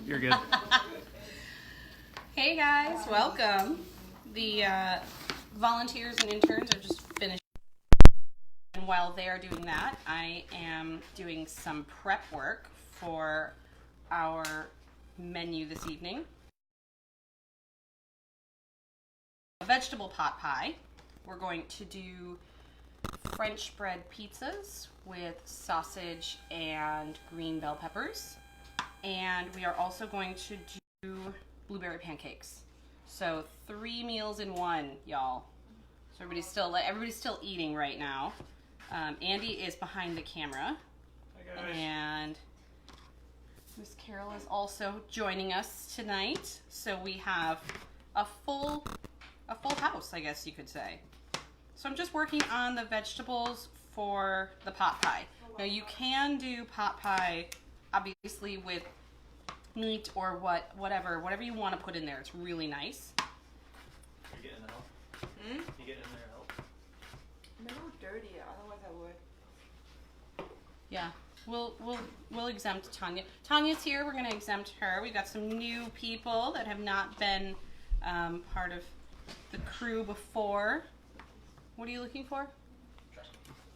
You're good. Hey guys, welcome. The volunteers and interns are just finished. And while they are doing that, I am doing some prep work for our menu this evening. A vegetable pot pie. We're going to do French bread pizzas with sausage and green bell peppers. And we are also going to do blueberry pancakes. So 3 meals in one, y'all. So everybody's still eating right now. Andy is behind the camera. Hi guys. And Miss Carol is also joining us tonight. So we have a full house, I guess you could say. So I'm just working on the vegetables for the pot pie. Now you can do pot pie obviously with meat or whatever you want to put in there. It's really nice. You getting help? You getting in there help? I'm a little dirty, otherwise I would. Yeah, we'll exempt Tanya. Tanya's here. We're gonna exempt her. We've got some new people that have not been part of the crew before. What are you looking for?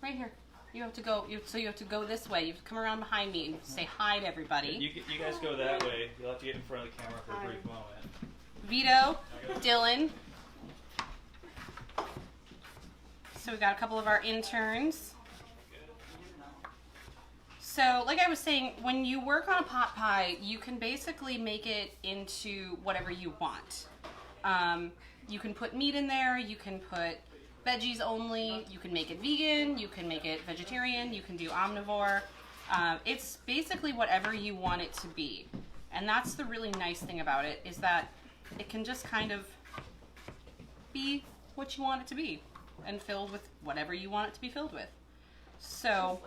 Right here. You have to go. You have to go this way. You have to come around behind me and say hi to everybody. You guys go that way. You'll have to get in front of the camera for a brief moment. Vito, Dylan. So we got a couple of our interns. So, like I was saying, when you work on a pot pie, you can basically make it into whatever you want. You can put meat in there. You can put veggies only. You can make it vegan. You can make it vegetarian. You can do omnivore. It's basically whatever you want it to be. And that's the really nice thing about it, is that it can just kind of be what you want it to be and filled with whatever you want it to be filled with. So,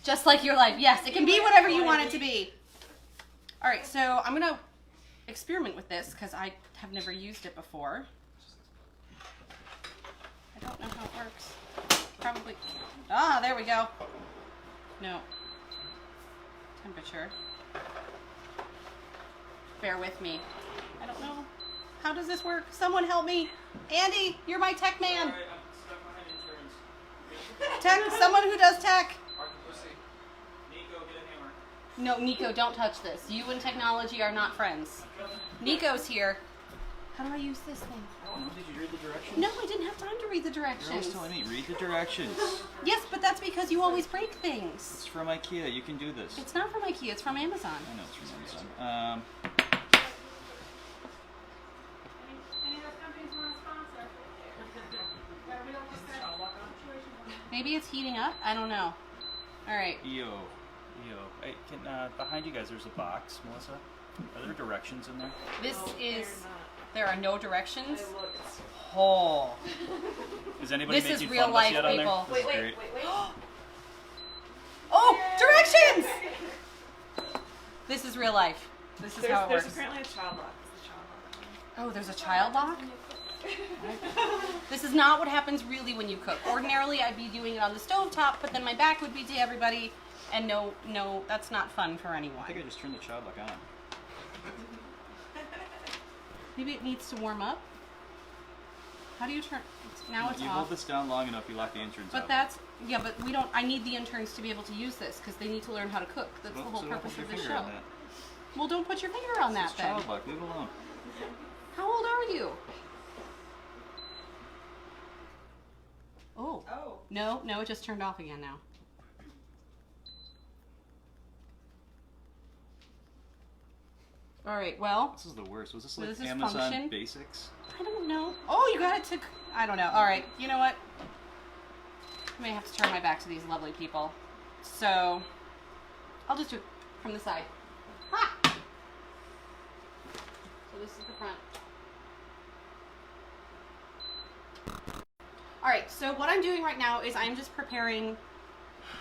just like your life. Yes, it can be whatever you want it to be. All right, so I'm going to experiment with this because I have never used it before. I don't know how it works. Probably. Ah, there we go. No. Temperature. Bear with me. I don't know. How does this work? Someone help me. Andy, you're my tech man. Alright, I'm stuck behind interns. Tech, someone who does tech. Nico, get a hammer. No, Nico, don't touch this. You and technology are not friends. Nico's here. How do I use this thing? Did you read the directions? No, I didn't have time to read the You're always directions. telling me, read the directions. Yes, but that's because you always break things. It's from IKEA. You can do this. It's not from IKEA, it's from Amazon. I know it's from Amazon. Maybe it's heating up? I don't know. Alright. EO. Hey, behind you guys, there's a box, Melissa. Are there directions in there? This is... There are no directions. It's Oh. Is anybody This is making real fun of us life, yet on there? people. This is great. Oh! Directions! This is real life. This is how it there's works. apparently a child lock. There's a child lock. Oh, there's a child lock? This is not what happens really when you cook. Ordinarily, I'd be doing it on the stovetop, but then my back would be to everybody, and no, that's not fun for anyone. I think I just turned the child lock on. Maybe it needs to warm up. How do you turn? Now it's You off. hold this down long enough, you lock the interns But out. that's, yeah, but we don't, I need the interns to be able to use this because they need to learn how to cook. That's the whole So don't purpose put of your this finger show. on that. Well, don't put your finger on that It's then. child lock, leave it alone. How old are you? Oh. Oh. No, it just turned off again now. All right, well, This is the worst. Was this So like this is Amazon function? Basics? I don't know. Oh, you got it to, I don't know. All right, you know what? I may have to turn my back to these lovely people. So, I'll just do it from the side. Ha! So this is the front. All right, so what I'm doing right now is I'm just preparing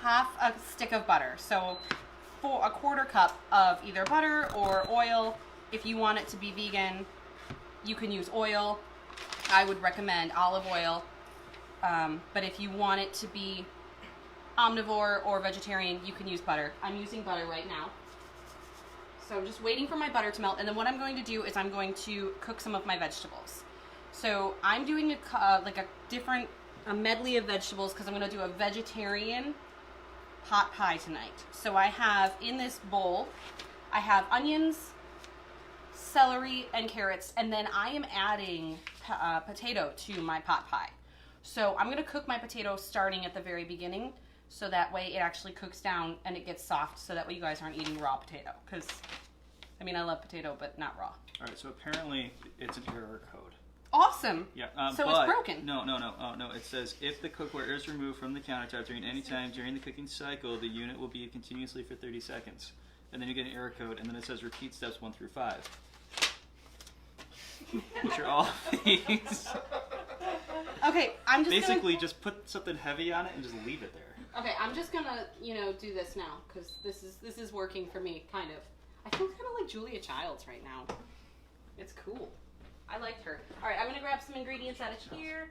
half a stick of butter. So for a quarter cup of either butter or oil. If you want it to be vegan, you can use oil. I would recommend olive oil. But if you want it to be omnivore or vegetarian, you can use butter. I'm using butter right now. So I'm just waiting for my butter to melt, and then what I'm going to do is I'm going to cook some of my vegetables. So I'm doing a medley of vegetables because I'm going to do a vegetarian pot pie tonight. So I have in this bowl, I have onions, celery, and carrots, and then I am adding potato to my pot pie. So I'm going to cook my potato starting at the very beginning, so that way it actually cooks down and it gets soft, so that way you guys aren't eating raw potato. Because, I mean, I love potato, but not raw. All right, so apparently it's an error code. Awesome. Yeah. So but it's broken. No. Oh, no. It says if the cookware is removed from the countertop during any time during the cooking cycle, the unit will be continuously for 30 seconds. And then you get an error code, and then it says repeat steps 1 through 5. Which are all things. Okay, I'm just Basically, just put something heavy on it and just leave it there. Okay, I'm just gonna, do this now, because this is working for me, kind of. I feel kind of like Julia Childs right now. It's cool. I liked her. All right, I'm gonna grab some ingredients out of here.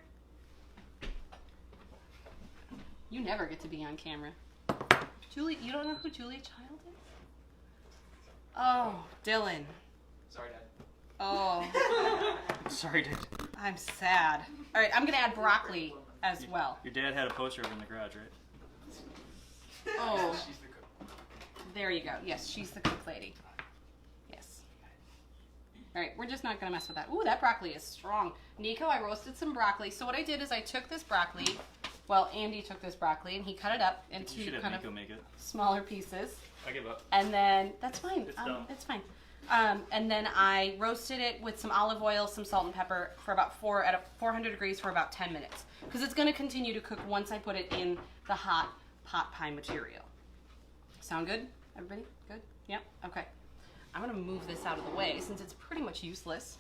You never get to be on camera. Julie, you don't know who Julia Child is? Oh, Dylan. Sorry, Dad. Oh, Sorry, Dad. I'm sad. All right, I'm gonna add broccoli as well. Your dad had a poster over in the garage, right? Oh, She's the cook. there you go. Yes, she's the cook lady. Yes. All right, we're just not gonna mess with that. Ooh, that broccoli is strong. Nico, I roasted some broccoli. So what I did is I took this broccoli. Well, Andy took this broccoli and he cut it up You into should have kind Nico of make it. smaller pieces. I give up. And then that's fine. It's done. It's fine. And then I roasted it with some olive oil, some salt and pepper for about 400 degrees for about 10 minutes. Because it's going to continue to cook once I put it in the hot pot pie material. Sound good? Everybody? Good? Yep. Okay. I'm going to move this out of the way since it's pretty much useless.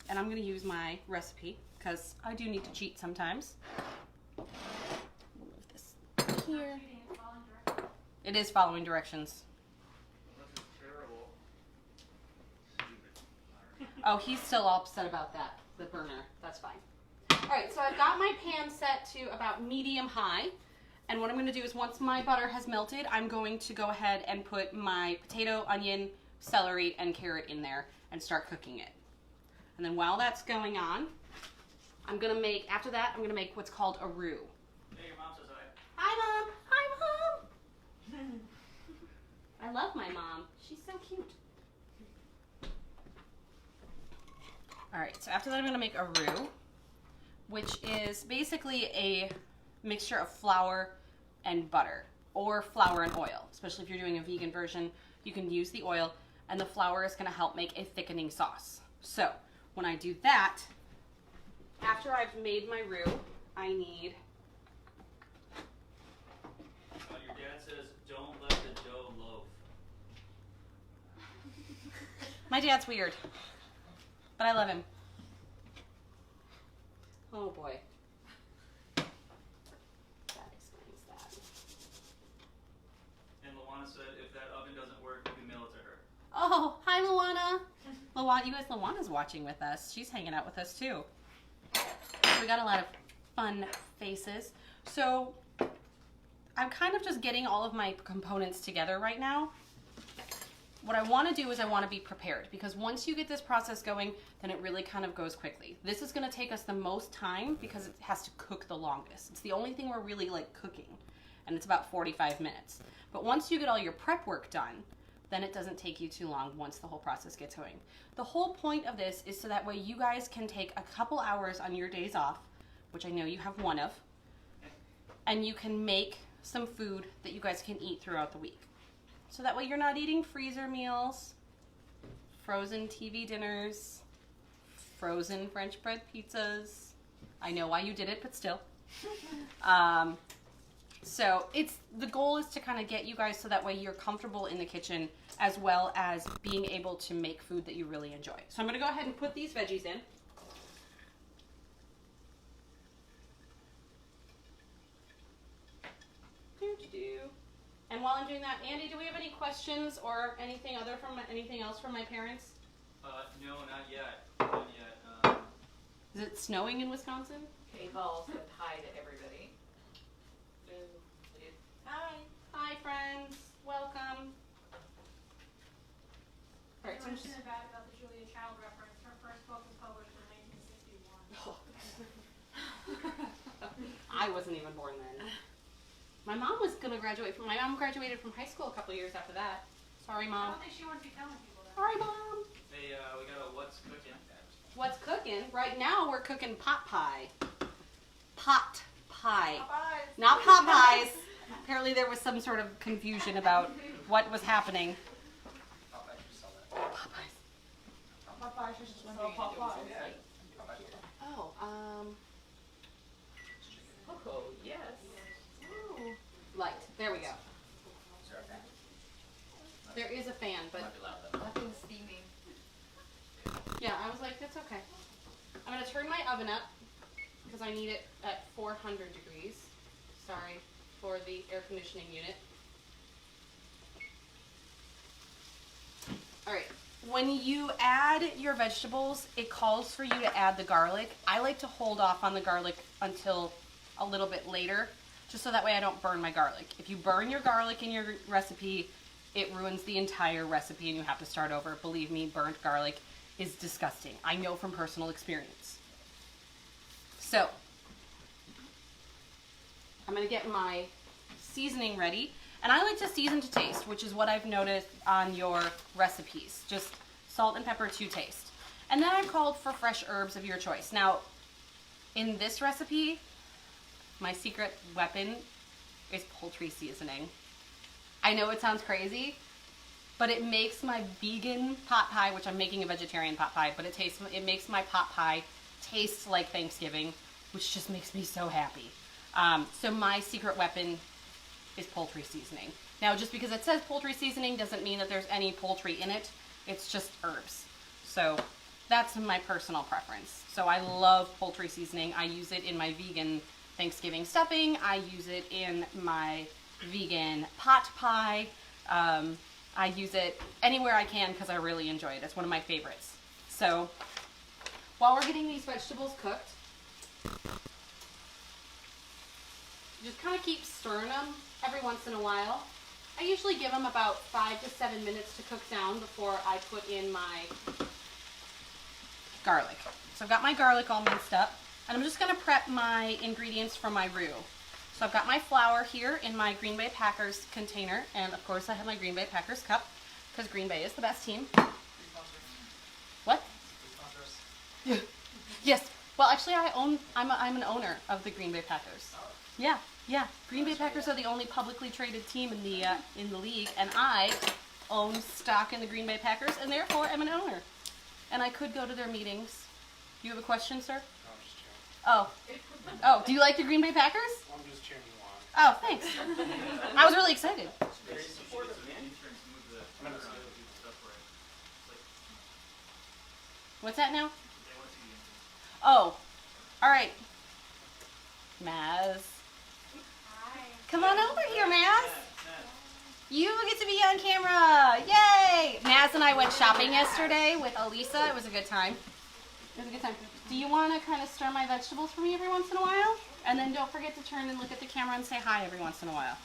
And I'm going to use my recipe because I do need to cheat sometimes. Move this here. It is following directions. Oh, he's still all upset about that, the burner. That's fine. All right, so I've got my pan set to about medium-high. And what I'm going to do is once my butter has melted, I'm going to go ahead and put my potato, onion, celery, and carrot in there and start cooking it. And then while that's going on, after that, I'm going to make what's called a roux. Hey, your mom says hi. Hi, Mom. Hi, Mom. I love my mom. She's so cute. All right, so after that I'm going to make a roux, which is basically a mixture of flour and butter, or flour and oil. Especially if you're doing a vegan version, you can use the oil, and the flour is going to help make a thickening sauce. So when I do that, after I've made my roux, I need... Your dad says don't let the dough loaf. My dad's weird, but I love him. Oh boy. That explains that. And Luana said if that oven doesn't work, you can mail it to her. Oh, hi Luana. Luana's watching with us. She's hanging out with us too. We got a lot of fun faces. So I'm kind of just getting all of my components together right now. What I want to do is I want to be prepared, because once you get this process going, then it really kind of goes quickly. This is going to take us the most time because it has to cook the longest. It's the only thing we're really like cooking, and it's about 45 minutes. But once you get all your prep work done, then it doesn't take you too long once the whole process gets going. The whole point of this is so that way you guys can take a couple hours on your days off, which I know you have one of, and you can make some food that you guys can eat throughout the week. So that way you're not eating freezer meals, frozen TV dinners, frozen French bread pizzas. I know why you did it, but still. So the goal is to kind of get you guys so that way you're comfortable in the kitchen as well as being able to make food that you really enjoy. So I'm going to go ahead and put these veggies in. And while I'm doing that, Andy, do we have any questions or anything else from my parents? No, not yet. Not yet. Is it snowing in Wisconsin? K-Ball said hi to everybody. Hi. Hi, friends. Welcome. some. Question about the Julia Child reference. Her first book was published in 1961. I wasn't even born then. My mom was gonna graduate from. My mom graduated from high school a couple years after that. Sorry, I mom. don't think she wants to be telling people that. Sorry, mom. Hey, we got a what's cooking. What's cooking? Right now we're cooking pot pie. Pot pie. Popeyes. Not pot pies. Apparently there was some sort of confusion about what was happening. Popeyes. Popeyes just went all Popeyes. Oh, Oh, yes. light. There we go. There is a fan, but Nothing steaming. yeah, I was like, that's okay. I'm gonna turn my oven up because I need it at 400 degrees. Sorry for the air conditioning unit. All right. When you add your vegetables, it calls for you to add the garlic. I like to hold off on the garlic until a little bit later, just so that way I don't burn my garlic. If you burn your garlic in your recipe, it ruins the entire recipe and you have to start over. Believe me, burnt garlic is disgusting. I know from personal experience. So, I'm gonna get my seasoning ready. And I like to season to taste, which is what I've noticed on your recipes. Just salt and pepper to taste. And then I've called for fresh herbs of your choice. Now, in this recipe, my secret weapon is poultry seasoning. I know it sounds crazy, but it makes my vegan pot pie, which I'm making a vegetarian pot pie, but it makes my pot pie taste like Thanksgiving, which just makes me so happy. So my secret weapon is poultry seasoning. Now, just because it says poultry seasoning doesn't mean that there's any poultry in it. It's just herbs. So that's my personal preference. So I love poultry seasoning. I use it in my vegan Thanksgiving stuffing. I use it in my vegan pot pie. I use it anywhere I can because I really enjoy it. It's one of my favorites. So while we're getting these vegetables cooked, just kind of keep stirring them every once in a while. I usually give them about 5 to 7 minutes to cook down before I put in my garlic. So I've got my garlic all minced up, and I'm just going to prep my ingredients for my roux. So I've got my flour here in my Green Bay Packers container, and of course I have my Green Bay Packers cup, because Green Bay is the best team. What? Yes. Well, actually, I'm an owner of the Green Bay Packers. Yeah. Green Bay Packers are the only publicly traded team in the league, and I own stock in the Green Bay Packers, and therefore am an owner. And I could go to their meetings. Do you have a question, sir? No, I'm just cheering. Oh, do you like the Green Bay Packers? I'm just cheering you on. Oh, thanks. I was really excited. What's that now? Oh, all right. Maz. Come on over here, Maz. You get to be on camera. Yay! Maz and I went shopping yesterday with Elisa. It was a good time. It was a good time. Do you want to kind of stir my vegetables for me every once in a while? And then don't forget to turn and look at the camera and say hi every once in a while.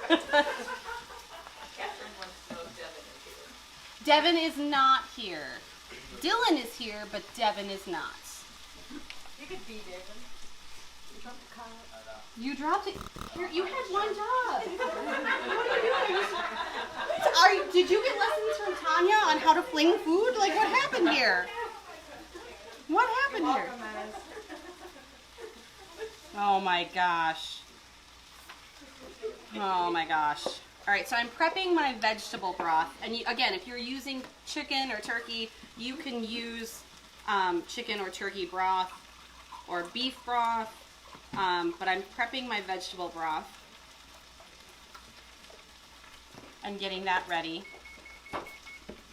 Catherine wants to know if Devin is here. Devin is not here. Dylan is here, but Devin is not. You could be Devin. You dropped the car. You dropped it. Here, you had one job. What are you doing? Did you get lessons from Tanya on how to fling food? Like, what happened here? What happened here? Oh my gosh. Oh my gosh. All right, so I'm prepping my vegetable broth. And again, if you're using chicken or turkey, you can use chicken or turkey broth or beef broth. But I'm prepping my vegetable broth and getting that ready.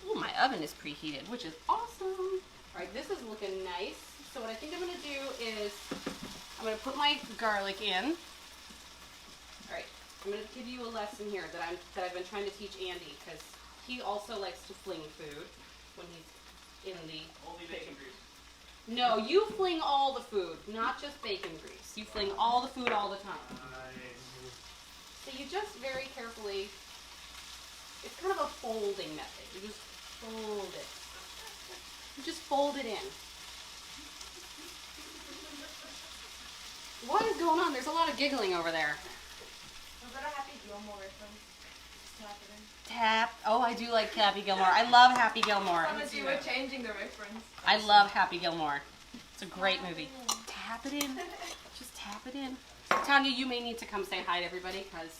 Ooh, my oven is preheated, which is awesome. All right, this is looking nice. So what I think I'm gonna do is I'm gonna put my garlic in. All right, I'm gonna give you a lesson here that I've been trying to teach Andy, because he also likes to fling food when he's in the Only bacon grease. No, you fling all the food, not just bacon grease. You fling all the food all the time. So you just very carefully It's kind of a folding method. You just fold it. You just fold it in. What is going on? There's a lot of giggling over there. Was that a Happy Gilmore reference? Just tap it in. Tap. Oh, I do like Happy Gilmore. I love Happy Gilmore. Promise you were changing the reference. I love Happy Gilmore. It's a great movie. Tap it in. Just tap it in. Tanya, you may need to come say hi to everybody because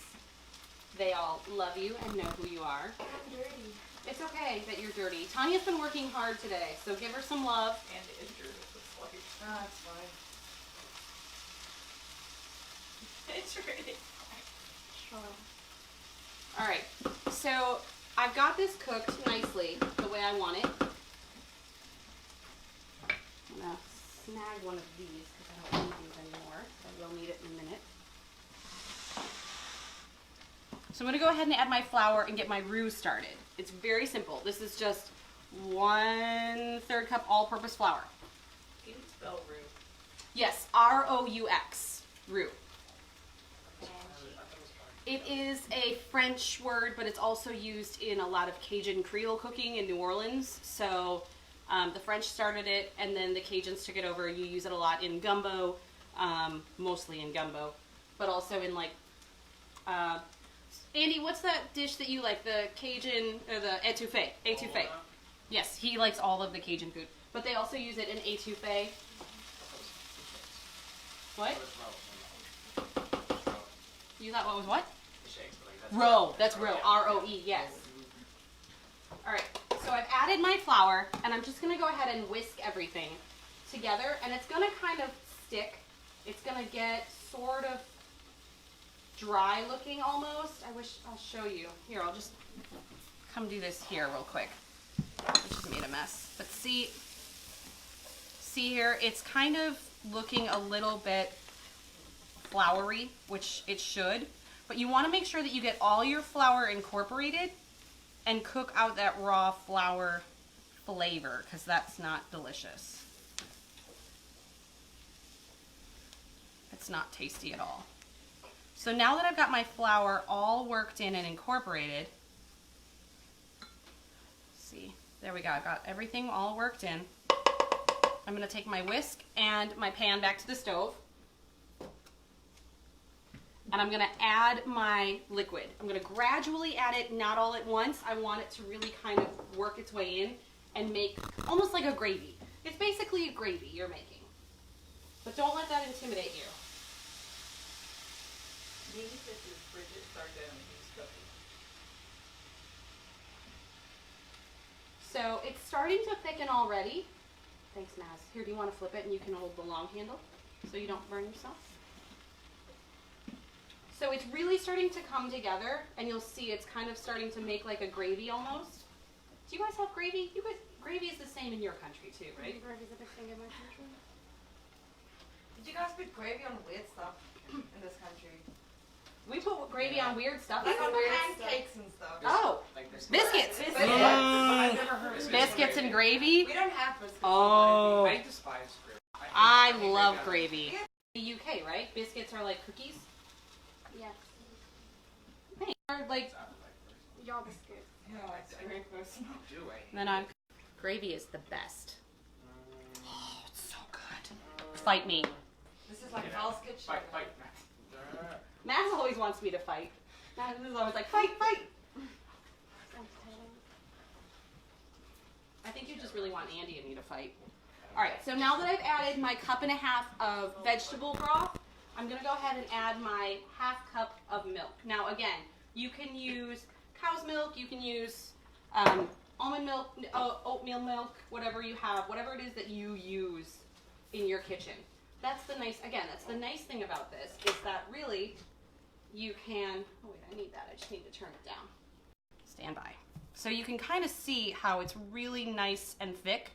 they all love you and know who you are. I'm dirty. It's okay that you're dirty. Tanya's been working hard today, so give her some love. And injured at this point. Ah, that's fine. It's really All right, so I've got this cooked nicely the way I want it. I'm gonna snag one of these because I don't need these anymore. So we'll need it in a minute. So I'm gonna go ahead and add my flour and get my roux started. It's very simple. This is just 1/3 cup all-purpose flour. Can you spell roux? Yes, R-O-U-X, roux. It is a French word, but it's also used in a lot of Cajun Creole cooking in New Orleans. So the French started it, and then the Cajuns took it over. You use it a lot in gumbo, mostly in gumbo, but also in like, Andy, what's that dish that you like? The Cajun, or the etouffee? Etouffee. Yes, he likes all of the Cajun food, but they also use it in etouffee. What? You thought what was what? Roe. That's roe. R-O-E. Yes. All right. So I've added my flour, and I'm just gonna go ahead and whisk everything together, and it's gonna kind of stick. It's gonna get sort of dry looking almost. I wish I'll show you. Here, I'll just come do this here real quick. I just made a mess. But see here, it's kind of looking a little bit floury, which it should. But you want to make sure that you get all your flour incorporated and cook out that raw flour flavor, because that's not delicious. It's not tasty at all. So now that I've got my flour all worked in and incorporated, see, there we go. I've got everything all worked in. I'm going to take my whisk and my pan back to the stove. And I'm gonna add my liquid. I'm gonna gradually add it, not all at once. I want it to really kind of work its way in and make almost like a gravy. It's basically a gravy you're making. But don't let that intimidate you. Maybe this is Bridget Sardone's cookie. So it's starting to thicken already. Thanks, Maz. Here, do you want to flip it and you can hold the long handle so you don't burn yourself? So it's really starting to come together, and you'll see it's kind of starting to make like a gravy almost. Do you guys have gravy? You guys, gravy is the same in your country too, right? Gravy's a big thing in my country. Did you guys put gravy on weird stuff in this country? We put gravy on weird stuff. Like on weird pancakes and stuff. Oh, Like this. biscuits. I've never heard of Biscuits and gravy. We don't have biscuits. Oh, I despise gravy. I hate love gravy. gravy. The UK, right? Biscuits are like cookies. Yes. Hey, are like Y'all biscuits. Yeah, it's very close. Do I? then gravy is the best. Oh, it's so good. Fight me. This is like Hell's Kitchen. Fight. Max always wants me to fight. Max is always like, fight. I think you just really want Andy and me to fight. All right, so now that I've added my 1.5 cups of vegetable broth, I'm gonna go ahead and add my 1/2 cup of milk. Now again, you can use cow's milk, you can use almond milk, oatmeal milk, whatever you have, whatever it is that you use in your kitchen. That's the nice thing about this is that really you can, oh wait, I need that, I just need to turn it down. Stand by. So you can kind of see how it's really nice and thick.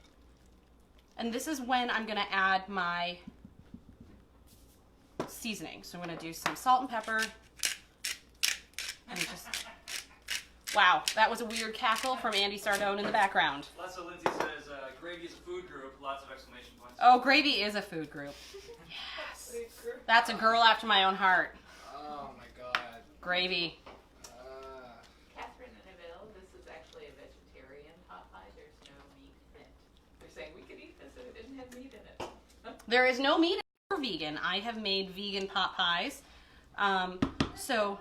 And this is when I'm gonna add my seasoning. So I'm gonna do some salt and pepper. And just, wow, that was a weird cackle from Andy Sardone in the background. So Lindsay says gravy is a food group. Lots of exclamation points. Oh, gravy is a food group. Yes. That's a girl after my own heart. Oh my god. Gravy. Catherine and Abel, had meat in it. There is no meat for vegan. I have made vegan pot pies. So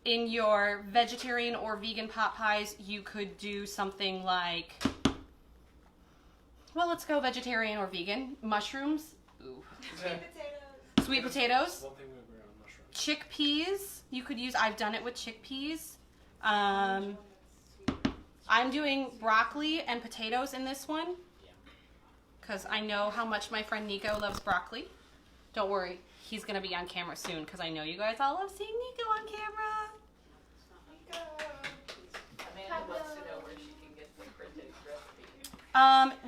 in your vegetarian or vegan pot pies, you could do something like, well, let's go vegetarian or vegan. Mushrooms. Ooh. Potatoes. Sweet potatoes. One thing we agree on, mushrooms. Chickpeas. You could use, I've done it with chickpeas. I'm doing broccoli and potatoes in this one because I know how much my friend Nico loves broccoli. Don't worry, he's going to be on camera soon because I know you guys all love seeing Nico on camera. Amanda wants to know where she can get the printed recipe.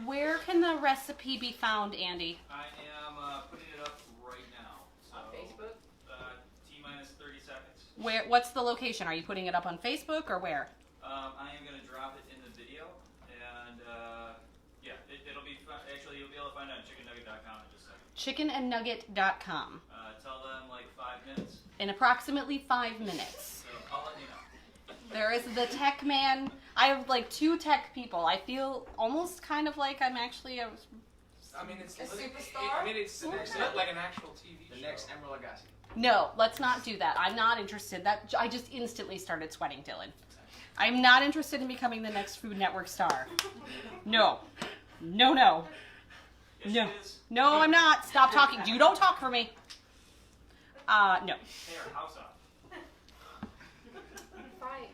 Where can the recipe be found, Andy? I am putting it up right now. So, On Facebook? T-minus 30 seconds. Where? What's the location? Are you putting it up on Facebook or where? I am going to drop it in the video, and yeah, it'll be actually you'll be able to find it on chickennugget.com in just a second. chickennugget.com. Tell them like 5 minutes, In approximately 5 minutes. so I'll let you know. There is the tech man. I have like 2 tech people. I feel almost kind of like I'm actually a... I mean, it's A li- superstar? I mean, it's like an actual TV show. The next Emerald Lagasse. No, let's not do that. I'm not interested. That I just instantly started sweating, Dylan. I'm not interested in becoming the next Food Network star. No. No, no. Yes, No. it is. No, I'm not. Stop talking. You don't talk for me. No. Hey, our house up. Fight.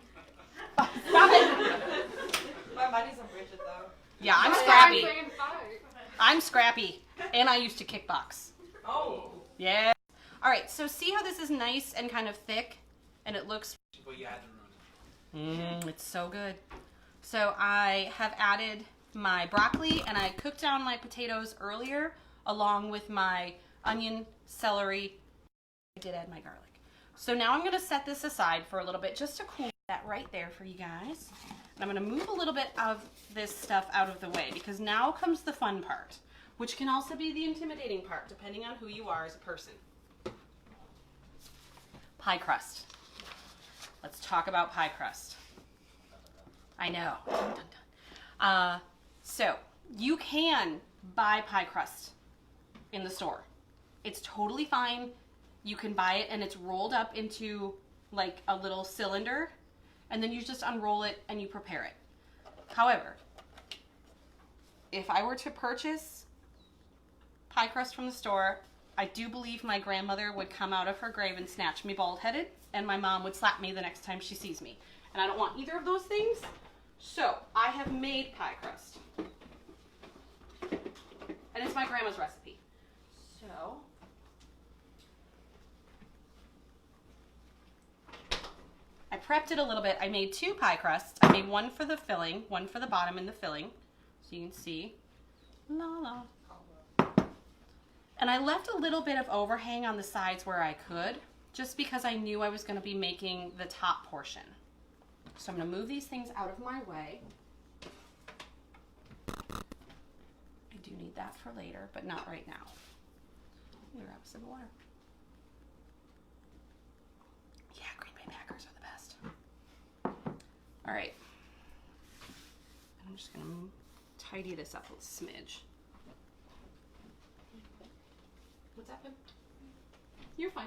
Stop it. My money's on Bridget though. Yeah, I'm Oh, scrappy. Saying fight. I'm scrappy. And I used to kickbox. Oh. Yeah. All right, so see how this is nice and kind of thick? And it looks... Well, you had to ruin it. It's so good. So I have added my broccoli and I cooked down my potatoes earlier along with my onion, celery. I did add my garlic. So now I'm going to set this aside for a little bit just to cool that right there for you guys. And I'm going to move a little bit of this stuff out of the way because now comes the fun part, which can also be the intimidating part depending on who you are as a person. Pie crust. Let's talk about pie crust. I know. Dun, dun, dun. So you can buy pie crust in the store. It's totally fine. You can buy it and it's rolled up into like a little cylinder and then you just unroll it and you prepare it. However, if I were to purchase pie crust from the store, I do believe my grandmother would come out of her grave and snatch me bald-headed, and my mom would slap me the next time she sees me. And I don't want either of those things. So I have made pie crust. And it's my grandma's recipe. So I prepped it a little bit. I made 2 pie crusts. I made one for the filling, one for the bottom and the filling. So you can see. La la. And I left a little bit of overhang on the sides where I could, just because I knew I was going to be making the top portion. So I'm going to move these things out of my way. I do need that for later, but not right now. Let me grab a sip of water. Yeah, Green Bay Packers are the best. All right. I'm just going to tidy this up a smidge. What's happened? You're fine.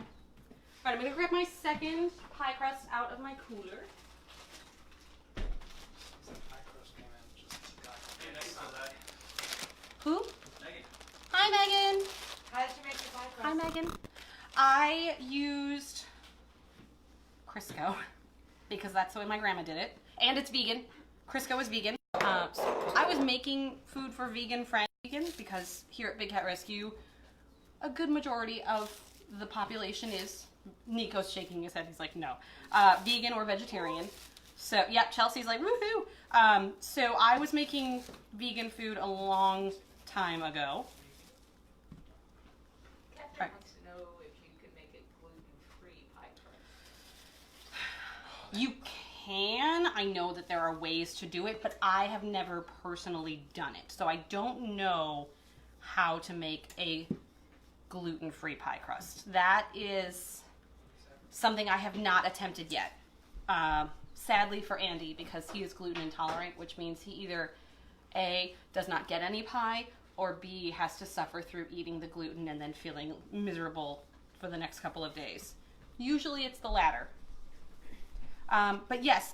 All right, I'm gonna grab my second pie crust out of my cooler. So pie crust came in just got Hey, Megan saw that. Who? Megan. Hi, Megan. How did you make your pie crust? Hi, Megan. I used Crisco because that's the way my grandma did it, and it's vegan. Crisco is vegan. So I was making food for vegan friends because here at Big Cat Rescue, a good majority of the population is, Nico's shaking his head, he's like, no, vegan or vegetarian. So, yeah, Chelsea's like, woohoo! So I was making vegan food a long time ago. Catherine Right. wants to know if you could make it gluten-free pie crust. You can, I know that there are ways to do it, but I have never personally done it. So I don't know how to make a gluten-free pie crust. That is something I have not attempted yet. Sadly for Andy, because he is gluten intolerant, which means he either A, does not get any pie, or B, has to suffer through eating the gluten and then feeling miserable for the next couple of days. Usually it's the latter. But yes,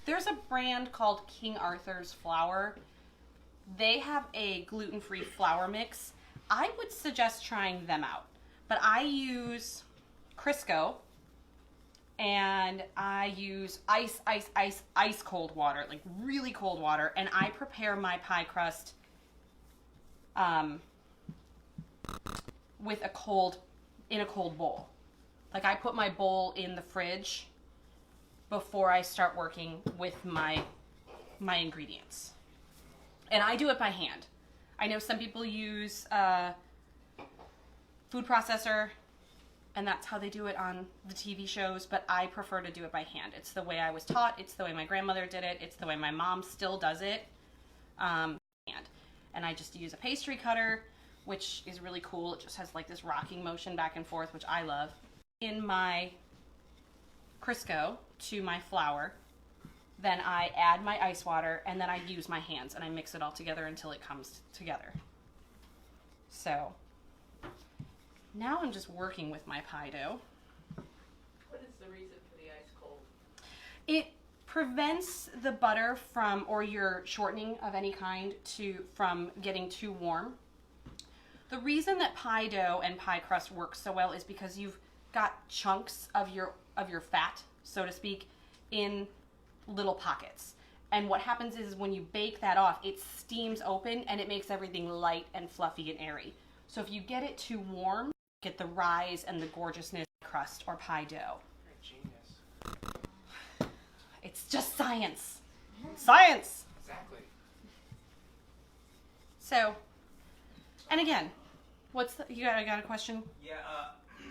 there's a brand called King Arthur's Flour. They have a gluten-free flour mix. I would suggest trying them out. But I use Crisco, and I use ice cold water, like really cold water, and I prepare my pie crust with in a cold bowl. Like I put my bowl in the fridge before I start working with my ingredients. And I do it by hand. I know some people use food processor, and that's how they do it on the TV shows, but I prefer to do it by hand. It's the way I was taught. It's the way my grandmother did it. It's the way my mom still does it. And I just use a pastry cutter, which is really cool. It just has like this rocking motion back and forth, which I love. In my Crisco to my flour, then I add my ice water, and then I use my hands and I mix it all together until it comes together. So now I'm just working with my pie dough. What is the reason for the ice cold? It prevents the butter from, or your shortening of any kind, from getting too warm. The reason that pie dough and pie crust work so well is because you've got chunks of your fat, so to speak, in little pockets. And what happens is when you bake that off, it steams open and it makes everything light and fluffy and airy. So if you get it too warm, you get the rise and the gorgeousness of crust or pie dough. Genius. It's just science. Science! Exactly. So, and again, you got a question? Yeah,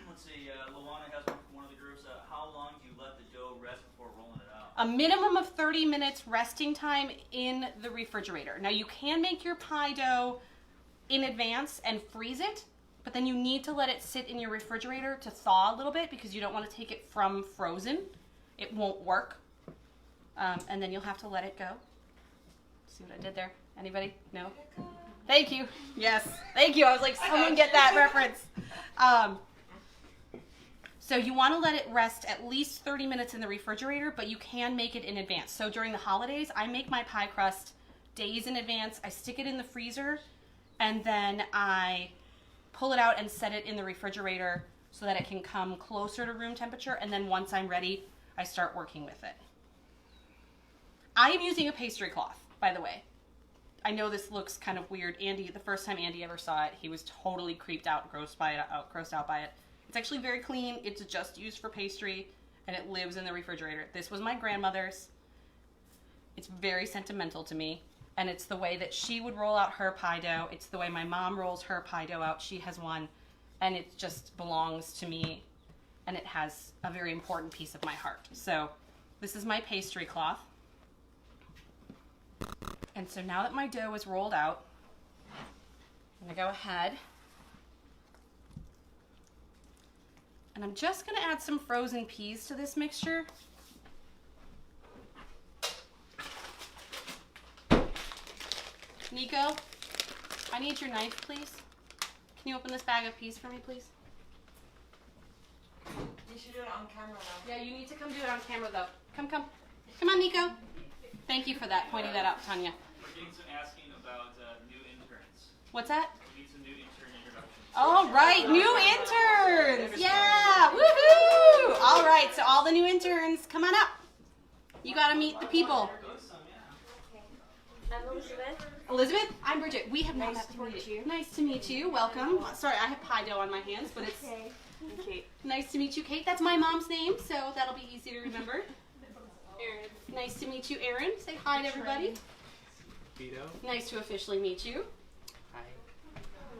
let's see, Luana has one from one of the groups. How long do you let the dough rest before rolling it out? A minimum of 30 minutes resting time in the refrigerator. Now you can make your pie dough in advance and freeze it, but then you need to let it sit in your refrigerator to thaw a little bit because you don't want to take it from frozen. It won't work. And then you'll have to let it go. See what I did there? Anybody? No? Thank you. Yes. Thank you. I was like, someone get that reference. So you want to let it rest at least 30 minutes in the refrigerator, but you can make it in advance. So during the holidays, I make my pie crust days in advance. I stick it in the freezer, and then I pull it out and set it in the refrigerator so that it can come closer to room temperature. And then once I'm ready, I start working with it. I am using a pastry cloth, by the way. I know this looks kind of weird. Andy, the first time Andy ever saw it, he was totally creeped out, grossed out by it. It's actually very clean. It's just used for pastry, and it lives in the refrigerator. This was my grandmother's. It's very sentimental to me, and it's the way that she would roll out her pie dough. It's the way my mom rolls her pie dough out. She has one, and it just belongs to me, and it has a very important piece of my heart. So this is my pastry cloth. And so now that my dough is rolled out, I'm going to go ahead and I'm just going to add some frozen peas to this mixture. Nico, I need your knife, please. Can you open this bag of peas for me, please? You should do it on camera though. Yeah, you need to come do it on camera, though. Come. Come on, Nico. Thank you for that, pointing that out, Tanya. We're getting some asking about new interns. What's that? We need some new intern introductions. All right, new interns. Yeah, woohoo! All right, so all the new interns, come on up. You got to meet the people. I'm Elizabeth. Elizabeth, I'm Bridget. We have not Nice met to meet you. Nice to meet you. Welcome. Sorry, I have pie dough on my hands, but it's Okay. I'm Kate. nice to meet you, Kate. That's my mom's name, so that'll be easy to remember. Erin. Nice to meet you, Erin. Say hi to everybody. Vito. Nice to officially meet you. Hi.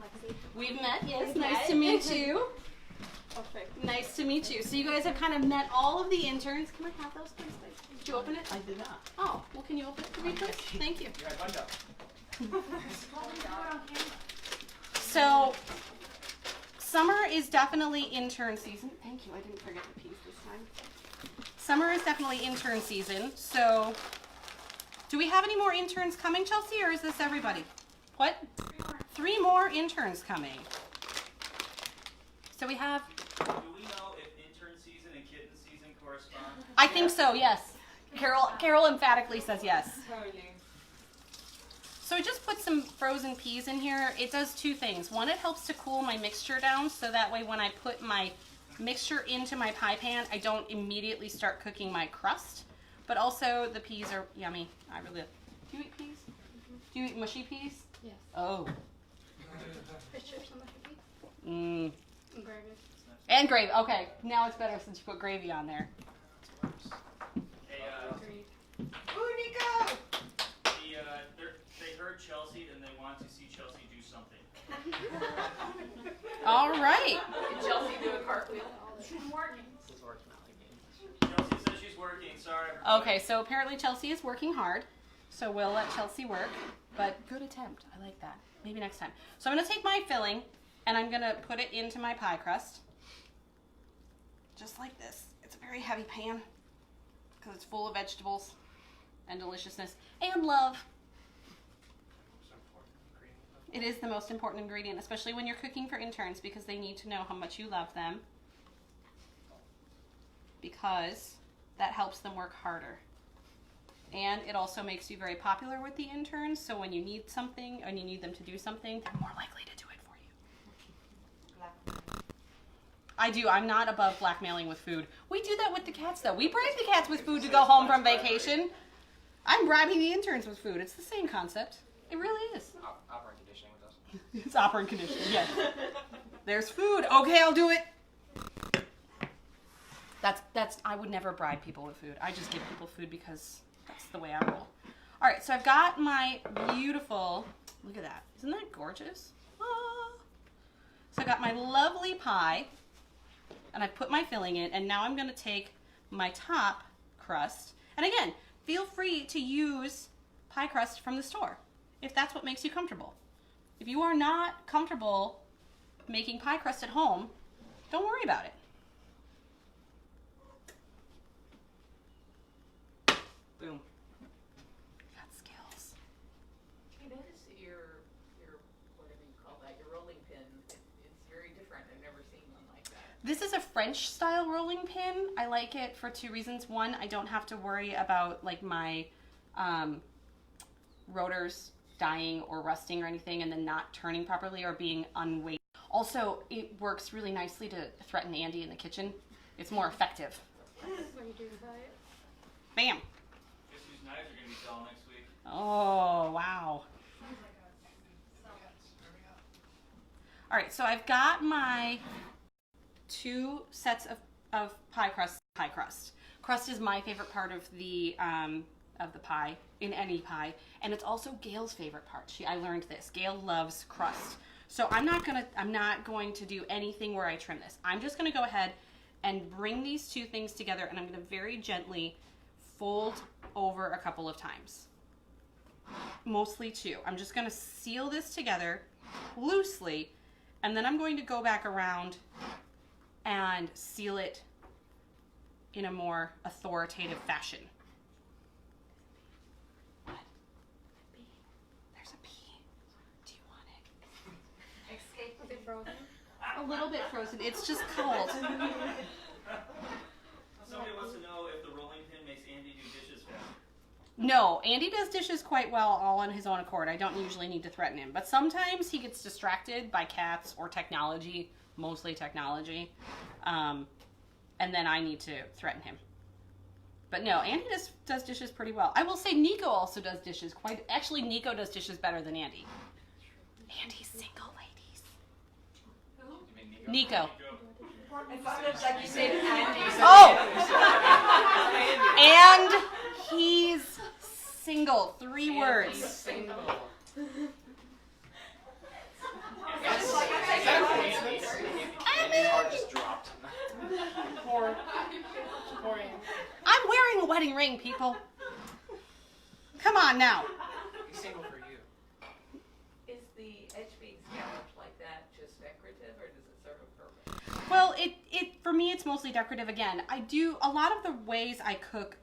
Lexi. We've met, yes. We've Nice met. to meet you. Perfect. Nice to meet you. So you guys have kind of met all of the interns. Can I have those, please? Did you open it? I did not. Oh, well, can you open it for me, please? Thank you. You're at Bunch Up. So, summer is definitely intern season. Thank you. I didn't forget the piece this time. Summer is definitely intern season. So, do we have any more interns coming, Chelsea, or is this everybody? What? 3 more interns coming. So we have. Do we know if intern season and kitten season correspond? I think so. Yes. Carol emphatically says yes. Totally. So I just put some frozen peas in here. It does 2 things. One, it helps to cool my mixture down, so that way when I put my mixture into my pie pan, I don't immediately start cooking my crust. But also, the peas are yummy. I really. Do you eat peas? Do you eat mushy peas? Yes. Oh. Fish chips on the cookie. Mmm. And gravy. And gravy. Okay, now it's better since you put gravy on there. Hey, Agreed. Ooh, Nico! they heard Chelsea and they want to see Chelsea do something. All right. Did Chelsea do a cartwheel? I'm working. This is working out again. Chelsea says she's working. Sorry. everybody. Okay, so apparently Chelsea is working hard. So we'll let Chelsea work. But good attempt. I like that. Maybe next time. So I'm going to take my filling and I'm going to put it into my pie crust. Just like this. It's a very heavy pan because it's full of vegetables and deliciousness and love. Most important ingredient. It is the most important ingredient, especially when you're cooking for interns, because they need to know how much you love them, because that helps them work harder. And it also makes you very popular with the interns, so when you need something and you need them to do something, they're more likely to do it for you. I do. I'm not above blackmailing with food. We do that with the cats, though. We bribe the cats with food to go home from vacation. I'm bribing the interns with food. It's the same concept. It really is. Operant conditioning with us. It's operant conditioning, yes. There's food. Okay, I'll do it. That's. I would never bribe people with food. I just give people food because that's the way I roll. All right, so I've got my beautiful. Look at that. Isn't that gorgeous? Ah. So I got my lovely pie, and I put my filling in, and now I'm going to take my top crust. And again, feel free to use pie crust from the store if that's what makes you comfortable. If you are not comfortable making pie crust at home, don't worry about it. Boom. Got skills. I noticed that your whatever you call that, your rolling pin, it's very different. I've never seen one like that. This is a French style rolling pin. I like it for 2 reasons. One, I don't have to worry about like my rotors dying or rusting or anything and then not turning properly or being unweighted. Also, it works really nicely to threaten Andy in the kitchen. It's more effective. What are you doing about it? Bam. Guess whose knives are going to be selling next week? Oh, wow. All right, so I've got my 2 sets of pie crust. Crust is my favorite part of the pie, in any pie, and it's also Gail's favorite part. I learned this. Gail loves crust. So I'm not going to do anything where I trim this. I'm just going to go ahead and bring these 2 things together, and I'm going to very gently fold over a couple of times. Mostly 2. I'm just going to seal this together loosely, and then I'm going to go back around and seal it in a more authoritative fashion. What? There's a bee. Do you want it? Escape. Is it frozen? A little bit frozen. It's just cold. Somebody wants to know if the rolling pin makes Andy do dishes faster. No, Andy does dishes quite well all on his own accord. I don't usually need to threaten him. But sometimes he gets distracted by cats or technology, mostly technology. And then I need to threaten him. But no, Andy does dishes pretty well. I will say Nico also does dishes quite... Actually, Nico does dishes better than Andy. Andy's single, ladies. You mean Nico. It sounded like you said Andy. Oh! And he's single. 3 words. Single. It's like I Is said, that a coincidence? Andy's heart just dropped. Poor Andy. I'm wearing a wedding ring, people. Come on now. He's single for you. Is the edge being scalloped like that just decorative, or does it serve a purpose? Well, for me, it's mostly decorative. Again, I do a lot of the ways I cook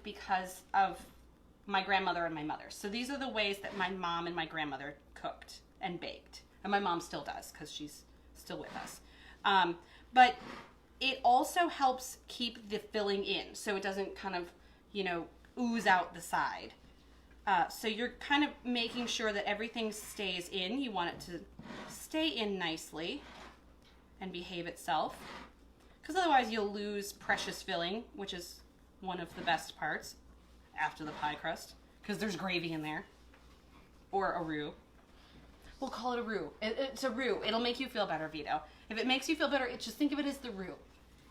because of my grandmother and my mother. So these are the ways that my mom and my grandmother cooked and baked. And my mom still does because she's still with us. But it also helps keep the filling in so it doesn't kind of, ooze out the side. So you're kind of making sure that everything stays in. You want it to stay in nicely and behave itself. Because otherwise you'll lose precious filling, which is one of the best parts after the pie crust. Because there's gravy in there. Or a roux. We'll call it a roux. It's a roux. It'll make you feel better, Vito. If it makes you feel better, just think of it as the roux.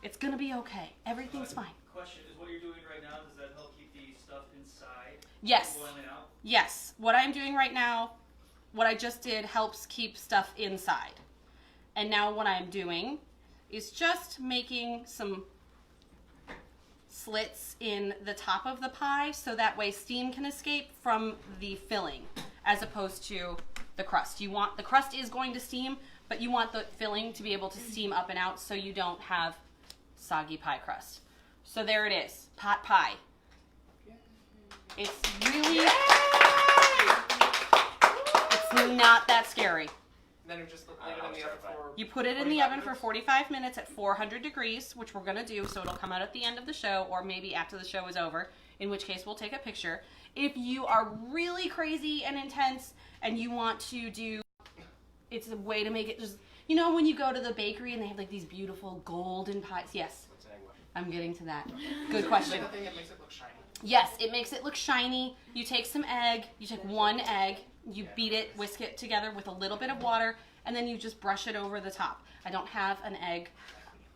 It's going to be okay. Everything's fine. Question is, what you're doing right now, does that help keep the stuff inside? Yes. From boiling out? Yes. What I'm doing right now, what I just did, helps keep stuff inside. And now what I'm doing is just making some slits in the top of the pie so that way steam can escape from the filling as opposed to the crust. The crust is going to steam, but you want the filling to be able to steam up and out so you don't have soggy pie crust. So there it is, pot pie. It's really, it's not that scary. Then we just leave it in the oven for. You put it in the oven for 45 minutes at 400 degrees, which we're going to do, so it'll come out at the end of the show or maybe after the show is over, in which case we'll take a picture. If you are really crazy and intense and you want to do, it's a way to make it just, when you go to the bakery and they have like these beautiful golden pies. Yes, What's an egg white? I'm getting to that. Good question. The thing that makes it look shiny. Yes, it makes it look shiny. You take some egg, you take one egg, you beat it, whisk it together with a little bit of water, and then you just brush it over the top. I don't have an egg.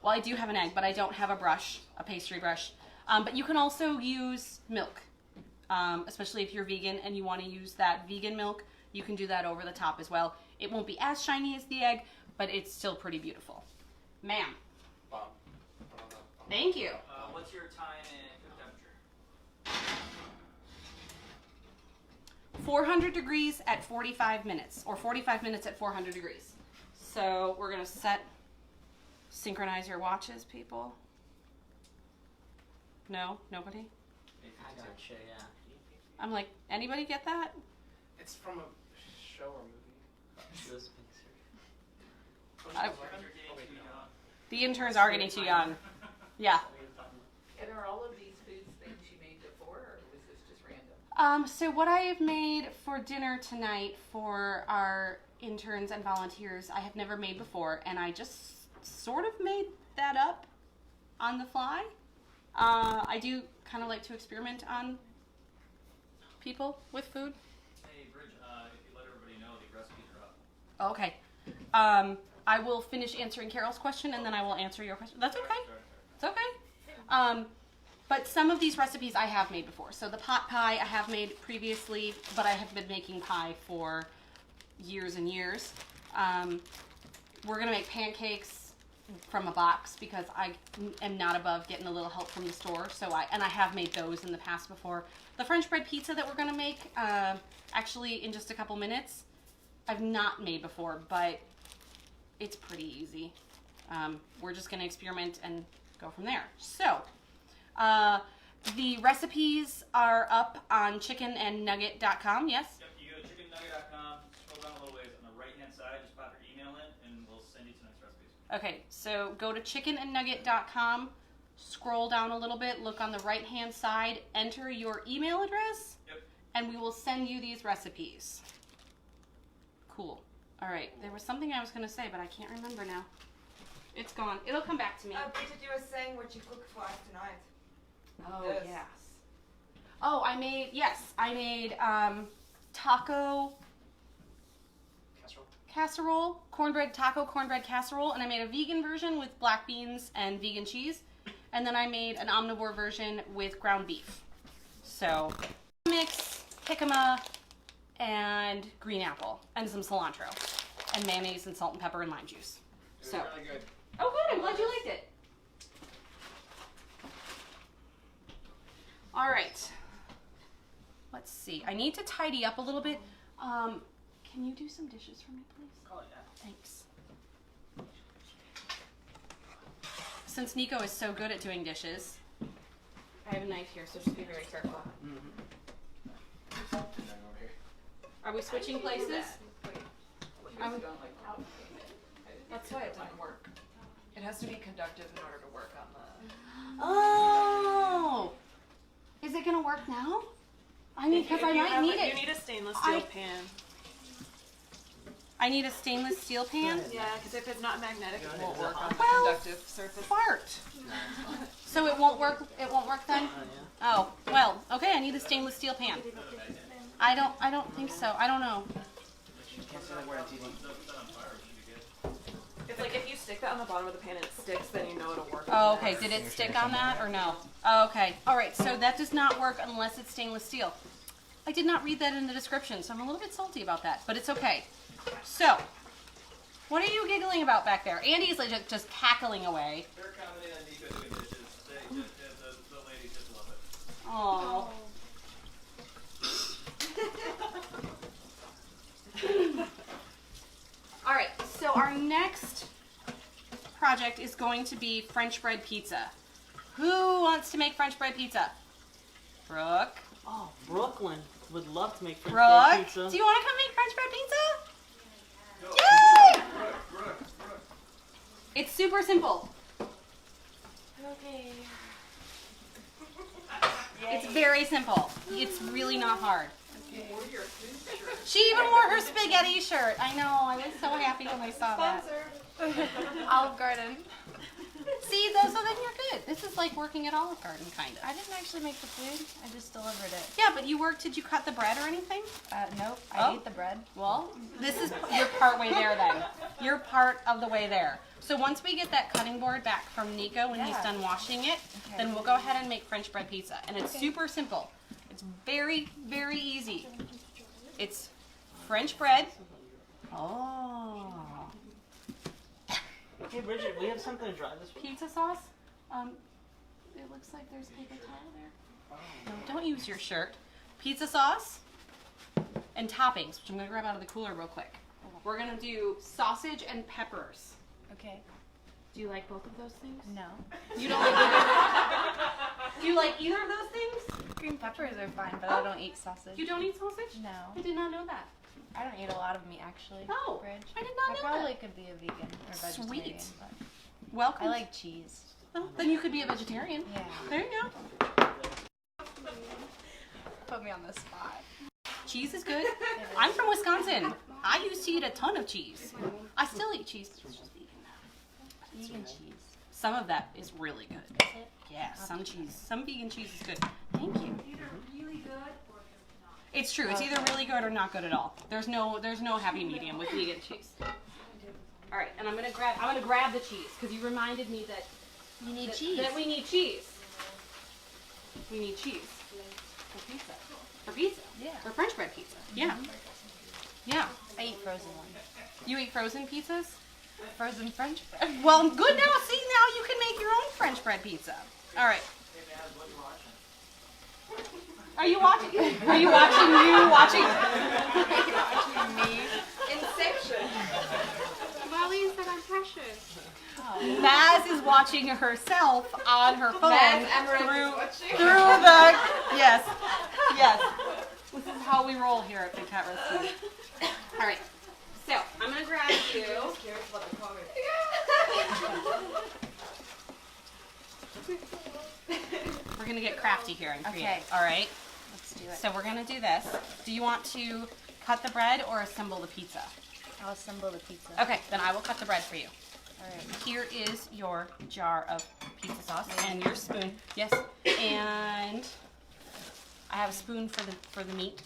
Well, I do have an egg, but I don't have a pastry brush. But you can also use milk, especially if you're vegan and you want to use that vegan milk. You can do that over the top as well. It won't be as shiny as the egg, but it's still pretty beautiful. Ma'am. Bomb. Thank you. What's your time and cook temperature? 400 degrees at 45 minutes, or 45 minutes at 400 degrees. So we're going to synchronize your watches, people. No? Nobody? I gotcha, yeah. I'm like, anybody get that? It's from a show or movie. She was I- Oh, wait, no. The interns are getting too young. Yeah. And are all of these foods things you made before, or was this just random? So what I have made for dinner tonight for our interns and volunteers, I have never made before, and I just sort of made that up on the fly. I do kind of like to experiment on people with food. Hey, Bridge, if you let everybody know, the recipes are up. Okay. I will finish answering Carol's question, and then I will answer your question. That's okay. It's okay. But some of these recipes I have made before. So the pot pie I have made previously, but I have been making pie for years and years. We're going to make pancakes from a box because I am not above getting a little help from the store. And I have made those in the past before. The French bread pizza that we're going to make, actually in just a couple minutes, I've not made before, but it's pretty easy. We're just going to experiment and go from there. So, the recipes are up on chickenandnugget.com, yes? Yep, you go to chickennugget.com, scroll down a little ways on the right-hand side, just pop your email in, and we'll send you tonight's recipes. Okay, so go to chickenandnugget.com, scroll down a little bit, look on the right-hand side, enter your email address, Yep. and we will send you these recipes. Cool. All right, there was something I was going to say, but I can't remember now. It's gone. It'll come back to me. Bridget, you were saying what you cooked for us tonight. Oh, Yes. yes. Oh, I made taco casserole, taco cornbread casserole, and I made a vegan version with black beans and vegan cheese, and then I made an omnivore version with ground beef. So, mix, jicama, and green apple, and some cilantro, and mayonnaise and salt and pepper and lime juice. It was So, really good. oh good, I'm glad you liked it. All right. Let's see. I need to tidy up a little bit. Can you do some dishes for me, please? Oh, yeah. Thanks. Since Nico is so good at doing dishes, I have a knife here, so just be very careful. And then over here. Are we switching places? She was going like out payment. That's why it didn't work. It has to be conductive in order to work on the. Oh! Is it gonna work now? I mean, because I might need You it. need a stainless steel I- pan. I need a stainless steel pan. Yeah, because if it's not magnetic, it won't work on the Well, conductive surface. Fart. So it won't work. It won't work then. Oh well. Okay. I need a stainless steel pan. I don't think so. I don't know. Can't say the word on TV. It's like if you stick that on the bottom of the pan and it sticks, then you know it'll work. Oh, okay. Did it stick on that or no? Oh, okay. All right. So that does not work unless it's stainless steel. I did not read that in the description, so I'm a little bit salty about that, but it's okay. So, what are you giggling about back there? Andy's like just cackling away. They're commenting on Nico doing dishes. The ladies just love it. Oh. All right, so our next project is going to be French bread pizza. Who wants to make French bread pizza? Brooke? Oh, Brooklyn would love to make French Brooke? bread pizza. Do you want to come make French bread pizza? Yay! It's super simple. Okay. It's very simple. It's really not hard. You wore your food shirt. She even wore her spaghetti shirt. I know. I was so happy when I saw that. Olive Garden. See, so then you're good. This is like working at Olive Garden, kind of. I didn't actually make the food. I just delivered it. Yeah, but you worked. Did you cut the bread or anything? Nope. Oh. I ate the bread. Well, this is you're part way there then. You're part of the way there. So once we get that cutting board back from Nico when he's Yeah. done washing it, Okay. then we'll go ahead and make French bread pizza. And it's super simple. It's very, very easy. It's French bread. Oh. Hey, Bridget, we have something to dry this with? Pizza sauce. It looks like there's paper towel there. No, don't use your shirt. Pizza sauce and toppings, which I'm gonna grab out of the cooler real quick. We're gonna do sausage and peppers. Okay. Do you like both of those things? No. You don't like either? Do you like either of those things? Green peppers are fine, but I don't eat sausage. You don't eat sausage? No. I did not know that. I don't eat a lot of meat actually. Oh, Bridge. I did not I know probably that. could be a vegan or Sweet. vegetarian. But Welcome. I like cheese. Oh, then you could be a vegetarian. Yeah. There you go. Put me on the spot. Cheese is good. I'm from Wisconsin. I used to eat a ton of cheese. I still eat cheese. It's just vegan now. Vegan cheese. Some of that is really good. Is it? Yeah, some cheese. Some vegan cheese is good. Thank you. Either really good or just not. It's true. It's either really good or not good at all. There's no happy medium with vegan cheese. All right, and I'm gonna grab the cheese because you reminded me that You need that, cheese. that we need cheese. We need cheese for pizza. For pizza. Yeah. For French bread pizza. Yeah. Yeah. I eat frozen ones. You eat frozen pizzas? Frozen French bread. Well, good now. See, now you can make your own French bread pizza. All right. Are you watching? Are you watching? You watching? Me. Inception. Molly said I'm precious. Maz is watching herself on her phone Maz Amaranth through is watching. the yes. This is how we roll here at Big Cat Rescue. All right. So I'm gonna grab you. We're gonna get crafty here and creative. Okay. All right. Let's do it. So we're gonna do this. Do you want to cut the bread or assemble the pizza? I'll assemble the pizza. Okay, then I will cut the bread for you. All right. Here is your jar of pizza sauce and your spoon. Yes, and I have a spoon for the meat.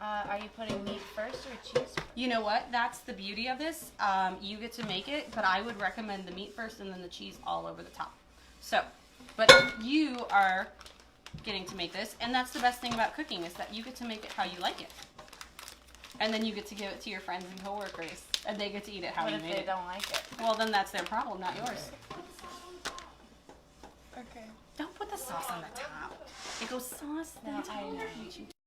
Are you putting meat first or cheese first? You know what? That's the beauty of this. You get to make it, but I would recommend the meat first and then the cheese all over the top. So, but you are getting to make this, and that's the best thing about cooking is that you get to make it how you like it. And then you get to give it to your friends and coworkers, and they get to eat it how What you if made they it. don't like it? Well, then that's their problem, not yours. Okay. Don't put the sauce on the top. It goes sauce. No, I know.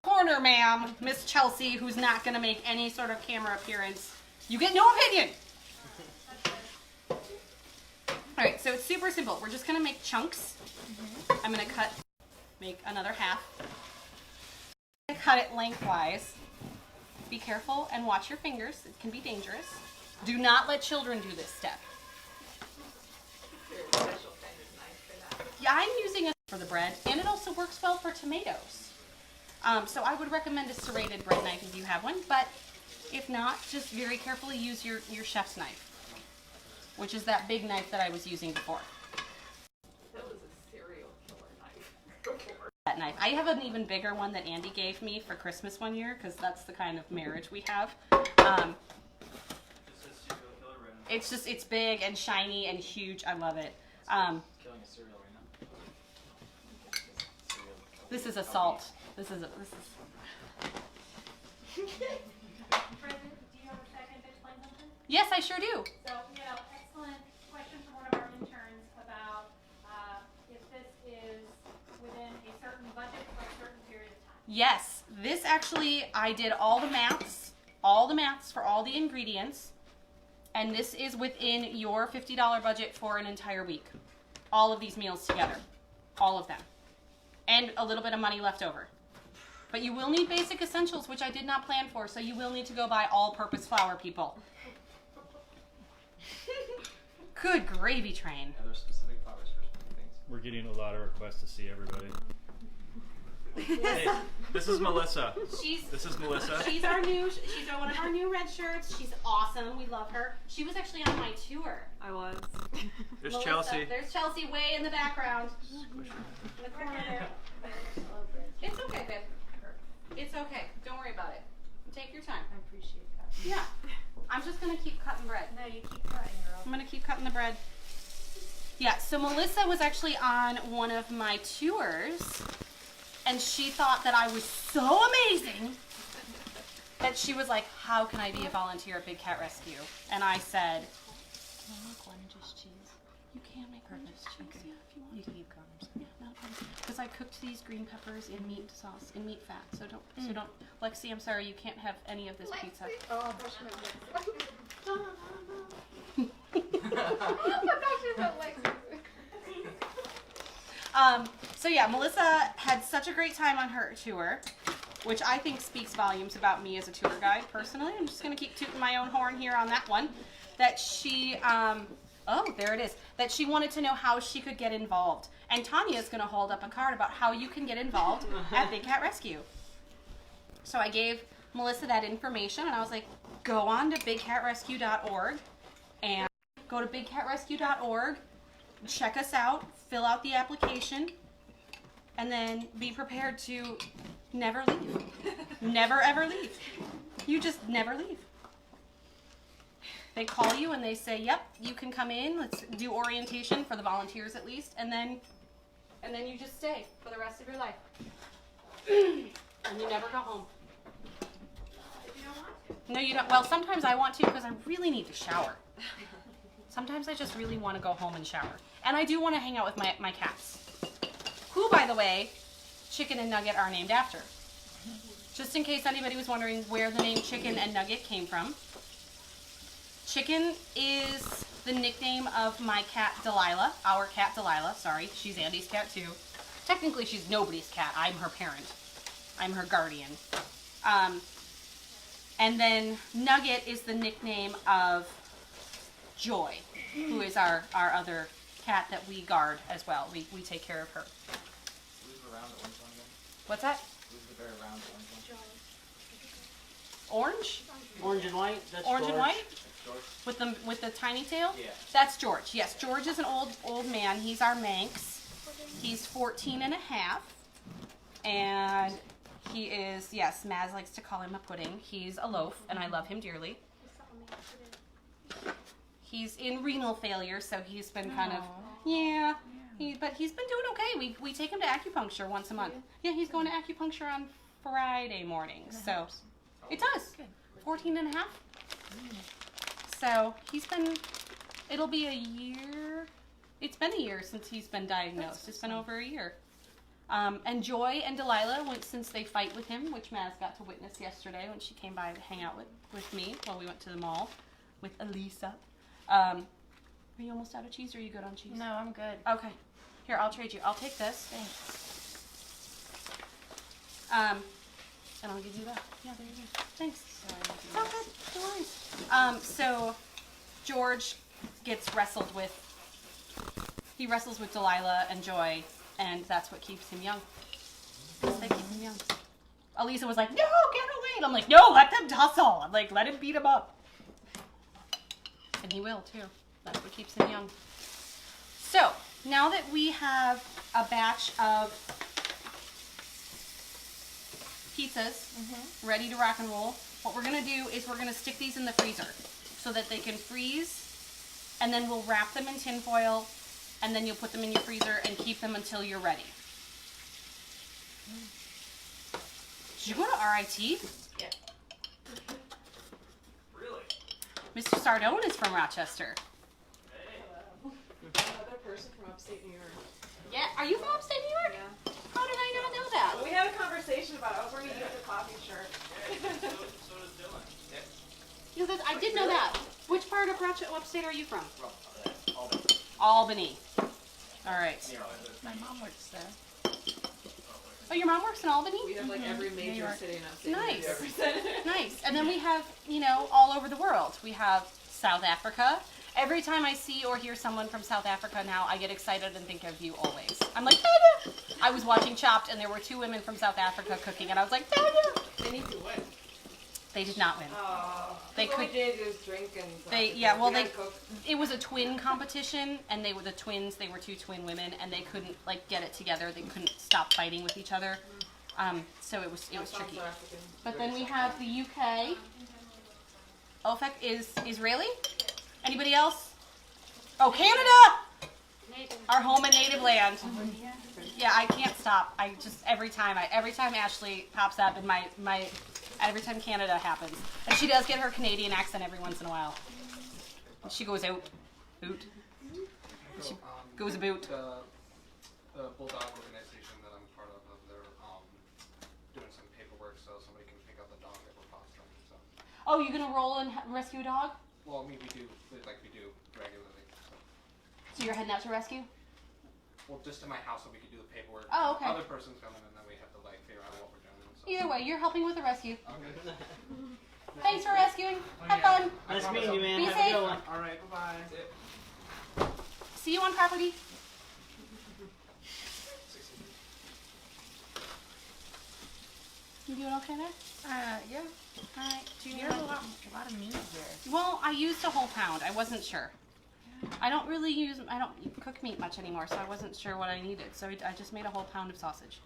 Corner, ma'am, Miss Chelsea, who's not going to make any sort of camera appearance. You get no opinion. All right, so it's super simple. We're just going to make chunks. I'm going to make another half. Cut it lengthwise. Be careful and watch your fingers. It can be dangerous. Do not let children do this step. There's a special kind of knife for that. Yeah, I'm using it for the bread, and it also works well for tomatoes. So I would recommend a serrated bread knife if you have one, but if not, just very carefully use your chef's knife, which is that big knife that I was using before. That was a serial killer knife. That knife. I have an even bigger one that Andy gave me for Christmas one year, because that's the kind of marriage we have. It's big and shiny and huge. I love it. Killing a cereal right now. This is assault. This is. President, do you have a second to explain something? Yes, I sure do. So, excellent question from one of our interns about if this is within a certain budget for a certain period of time. Yes, this actually, I did all the maths for all the ingredients, and this is within your $50 budget for an entire week. All of these meals together. All of them. And a little bit of money left over. But you will need basic essentials, which I did not plan for, so you will need to go buy all-purpose flour, people. Good gravy train. Are there specific flowers for specific things? We're getting a lot of requests to see everybody. Hey, this is Melissa. This is Melissa. She's one of our new red shirts. She's awesome. We love her. She was actually on my tour. I was. There's Melissa. Chelsea. There's Chelsea way in the background. In the corner there. It's okay, babe. It's okay. Don't worry about it. Take your time. I appreciate that. Yeah. I'm just going to keep cutting bread. No, you keep cutting, girl. I'm going to keep cutting the bread. Yeah, so Melissa was actually on one of my tours, and she thought that I was so amazing that she was like, how can I be a volunteer at Big Cat Rescue? And I said, Can I make one just cheese? you can make her just cheese. Yeah, if you want. You can keep going. Yeah, not a problem. Because I cooked these green peppers in meat sauce, in meat fat. So don't, Lexi, I'm sorry, you can't have any of this pizza. Oh, I thought she meant Lexi. So yeah, Melissa had such a great time on her tour, which I think speaks volumes about me as a tour guide personally. I'm just going to keep tooting my own horn here on that one. That she, oh, there it is. That she wanted to know how she could get involved. And Tanya is going to hold up a card about how you can get involved at Big Cat Rescue. So I gave Melissa that information, and I was like, go on to bigcatrescue.org and go to bigcatrescue.org, check us out, fill out the application, and then be prepared to never leave. Never ever leave. You just never leave. They call you and they say, yep, you can come in, let's do orientation for the volunteers at least, and then you just stay for the rest of your life. And you never go home. No, you don't. Well, sometimes I want to because I really need to shower. Sometimes I just really want to go home and shower. And I do want to hang out with my cats. Who, by the way, Chicken and Nugget are named after. Just in case anybody was wondering where the name Chicken and Nugget came from. Chicken is the nickname of my cat Delilah, our cat Delilah. Sorry, she's Andy's cat too. Technically, she's nobody's cat. I'm her parent. I'm her guardian. And then Nugget is the nickname of Joy, who is our other cat that we guard as well. We take care of her. Who's the round orange one again? What's that? Who's the very round orange one? Orange? Orange and white. That's Orange and George. white? George? With the tiny tail? Yeah. That's George. Yes, George is an old man. He's our Manx. He's 14 and a half. And he is, yes, Maz likes to call him a pudding. He's a loaf, and I love him dearly. He's in renal failure, so he's been kind of, yeah. But he's been doing okay. We take him to acupuncture once a month. Yeah, he's going to acupuncture on Friday mornings. So it does. 14 and a half. So he's been, it'll be a year. It's been a year since he's been diagnosed. It's been over a year. And Joy and Delilah, since they fight with him, which Maz got to witness yesterday when she came by to hang out with me while we went to the mall with Elisa. Are you almost out of cheese, or are you good on cheese? No, I'm good. Okay. Here, I'll trade you. I'll take this. Thanks. And I'll give you that. Yeah, there you go. Thanks. Sorry. It's all good. No worries. So George gets wrestled with. He wrestles with Delilah and Joy, and that's what keeps him young. They keep him young. Elisa was like, "No, get away!" And I'm like, "No, let them tussle." I'm like, "Let him beat him up." And he will too. That's what keeps him young. So now that we have a batch of pizzas ready to rock and roll, what we're gonna do is we're gonna stick these in the freezer so that they can freeze, and then we'll wrap them in tin foil, and then you'll put them in your freezer and keep them until you're ready. Did you go to RIT? Yeah. Really? Mr. Sardone is from Rochester. Another person from upstate New York. Yeah, are you from upstate New York? Yeah. How did I not know that? We had a conversation about it. I was wearing a User Coffee shirt. So does Dylan. Yeah. You know, I did know that. Which part of Rochester, upstate are you from? Albany. Albany. All right. My mom works there. Oh, your mom works in Albany? We have like every major York. city in upstate Nice. New York represented. Nice. And then we have, you know, all over the world. We have South Africa. Every time I see or hear someone from South Africa now, I get excited and think of you always. I'm like, Tanya! I was watching Chopped, and there were 2 women from South Africa cooking, and I was like, Tanya! They need to win. They did not win. They They what could. we did is drink and. They yeah. Well, we they. had to cook. It was a twin competition, and they were the twins. They were 2 twin women, and they couldn't like get it together. They couldn't stop fighting with each other. So it was Sounds tricky. African. But then we have the UK. Ofek is Israeli. Anybody else? Oh, Canada! Our home and native land. Yeah, I can't stop. I just every time Ashley pops up in every time Canada happens, and she does get her Canadian accent every once in a while. She goes out. She goes about. The Bulldog organization that I'm part of, they're doing some paperwork so somebody can pick up the dog that we're fostering. So, Oh, you gonna roll and rescue a dog? well, I mean, we do regularly. So you're heading out to rescue? Well, just to my house so we can do the paperwork. Oh, okay. Other person's coming and then we have to like figure out what we're doing. So. Either way, you're helping with the rescue. Okay. Thanks for rescuing. Have fun. Nice meeting you, man. Be Have safe. a good one. All right, bye-bye. See you on property. You doing okay there? Yeah. All right. Do you have a lot of meat here? Well, I used a whole pound. I wasn't sure. I don't cook meat much anymore, so I wasn't sure what I needed. So I just made a whole pound of sausage.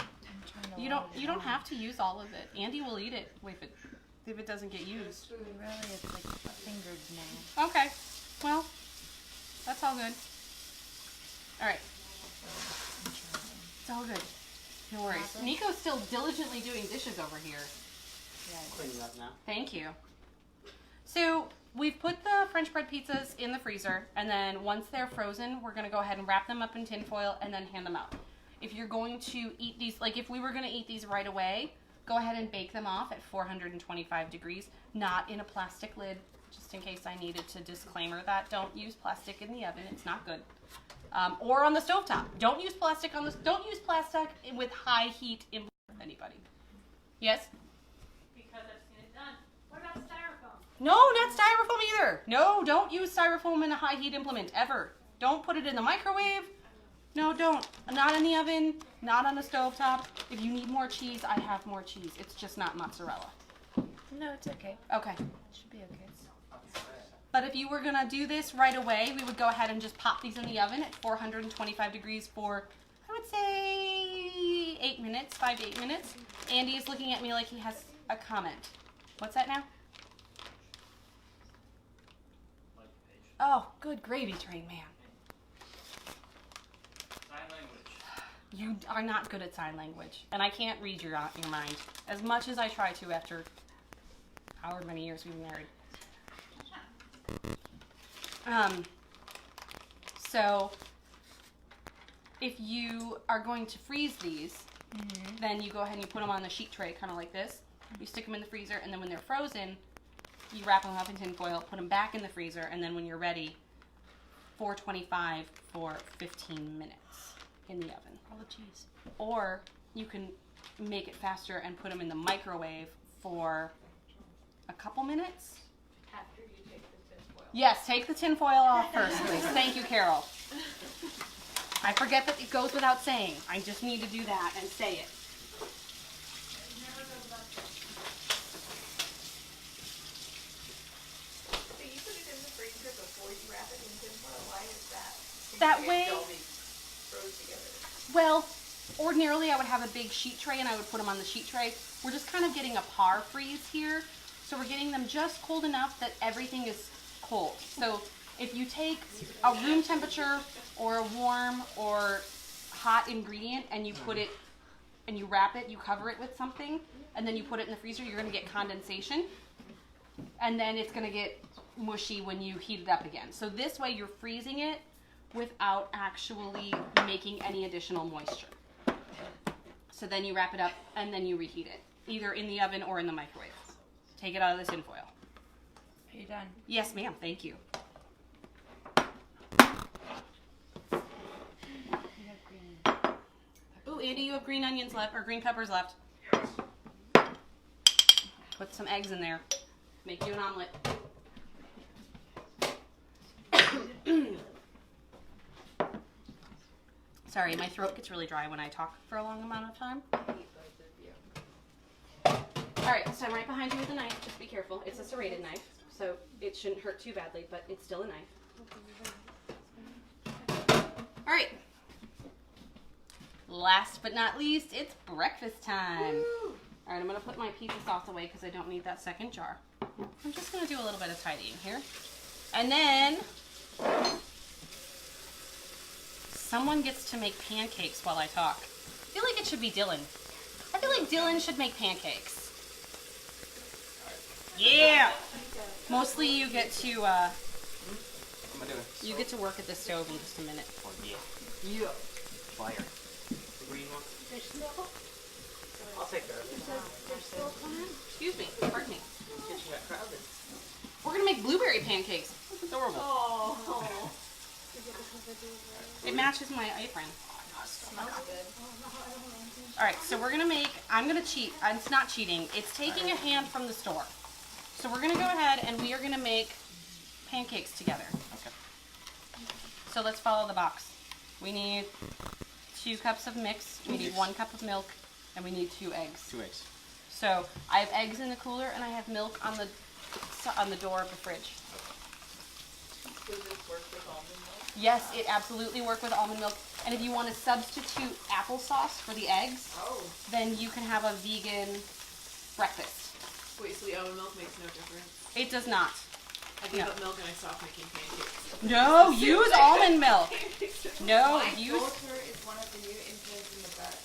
I'm trying to You don't have to use all of it. Andy will eat it if it doesn't get used. Really, it's like a fingered now. Okay. Well, that's all good. All right. It's all good. No worries. Nico's still diligently doing dishes over here. Cleaning up now. Thank you. So we've put the French bread pizzas in the freezer, and then once they're frozen, we're going to go ahead and wrap them up in tin foil and then hand them out. If you're going to eat these, like if we were going to eat these right away, go ahead and bake them off at 425 degrees, not in a plastic lid, just in case I needed to disclaimer that. Don't use plastic in the oven, it's not good. Or on the stovetop. Don't use plastic with high heat in anybody. Yes? Because I've seen it done. What about styrofoam? No, not styrofoam either. No, don't use styrofoam in a high heat implement ever. Don't put it in the microwave. No, don't. Not in the oven, not on the stovetop. If you need more cheese, I have more cheese. It's just not mozzarella. No, it's okay. Okay. It should be okay. But if you were gonna do this right away, we would go ahead and just pop these in the oven at 425 degrees for, I would say, 8 minutes, 5 to 8 minutes. Andy is looking at me like he has a comment. What's that now? Oh, good gravy train, man. Sign language. You are not good at sign language, and I can't read your mind as much as I try to after however many years we've been married. So if you are going to freeze these, then you go ahead and you put them on the sheet tray, kind of like this. You stick them in the freezer, and then when they're frozen, you wrap them up in tin foil, put them back in the freezer, and then when you're ready, 425 for 15 minutes in the oven. All the cheese. Or you can make it faster and put them in the microwave for a couple minutes. After you take the tinfoil. Yes, take the tin foil off first, please. Thank you, Carol. I forget that it goes without saying. I just need to do that and say it. So you put it in the freezer before you wrap it in tinfoil. Why is that? That Because way- they'll be froze together. Well, ordinarily I would have a big sheet tray and I would put them on the sheet tray. We're just kind of getting a par freeze here. So we're getting them just cold enough that everything is cold. So if you take a room temperature or a warm or hot ingredient and you put it and you wrap it, you cover it with something, and then you put it in the freezer, you're going to get condensation. And then it's going to get mushy when you heat it up again. So this way you're freezing it without actually making any additional moisture. So then you wrap it up and then you reheat it, either in the oven or in the microwave. Take it out of the tin foil. Are you done? Yes, ma'am. Thank you. Ooh, Andy, you have green onions left, or green peppers left. Put some eggs in there. Make you an omelet. Sorry, my throat gets really dry when I talk for a long amount of time. Alright, so I'm right behind you with a knife. Just be careful. It's a serrated knife, so it shouldn't hurt too badly, but it's still a knife. Alright. Last but not least, it's breakfast time. Alright, I'm going to put my pizza sauce away because I don't need that second jar. I'm just going to do a little bit of tidying here. And then someone gets to make pancakes while I talk. I feel like it should be Dylan. I feel like Dylan should make pancakes. Yeah! Mostly you get to you get to work at the stove in just a minute. Yeah. Fire. The green one? I'll take that. Excuse me, pardon me. Kitchen got crowded. We're gonna make blueberry pancakes. That's adorable. Oh. It matches my apron. Smells good. Alright, so we're gonna make, I'm gonna cheat. It's not cheating, it's taking a hand from the store. So we're gonna go ahead and we are gonna make pancakes together. Okay. So let's follow the box. We need 2 cups of mix, we need 1 cup of milk, and we need 2 eggs. 2 eggs. So I have eggs in the cooler and I have milk on the door of the fridge. Does this work with almond milk? Yes, it absolutely works with almond milk. And if you want to substitute applesauce for the eggs, then you can have a vegan breakfast. Wait, so the almond milk makes no difference? It does not. I gave No. up milk and I stopped making pancakes. No, use almond milk. No, My use. daughter is one of the new interns in the bus.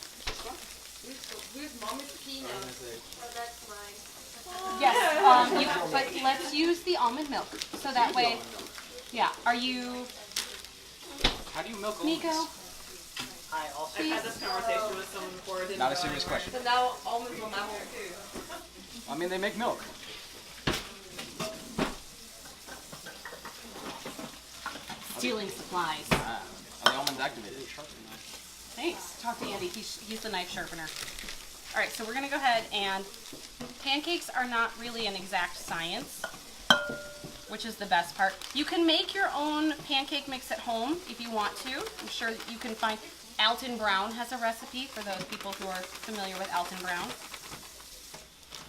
Whose mom is Tina? Oh, that's mine. Yes, but let's use the almond milk so that way. Yeah. Are you, How do you milk Nico? almonds? I also I've had this conversation with someone before. It didn't Not a go serious anywhere. question. So now almonds will never. I mean, they make milk. Stealing supplies. Are the almonds activated? Thanks. Talk to Andy. He's the knife sharpener. All right, so we're gonna go ahead and pancakes are not really an exact science, which is the best part. You can make your own pancake mix at home if you want to. I'm sure that you can find. Alton Brown has a recipe for those people who are familiar with Alton Brown.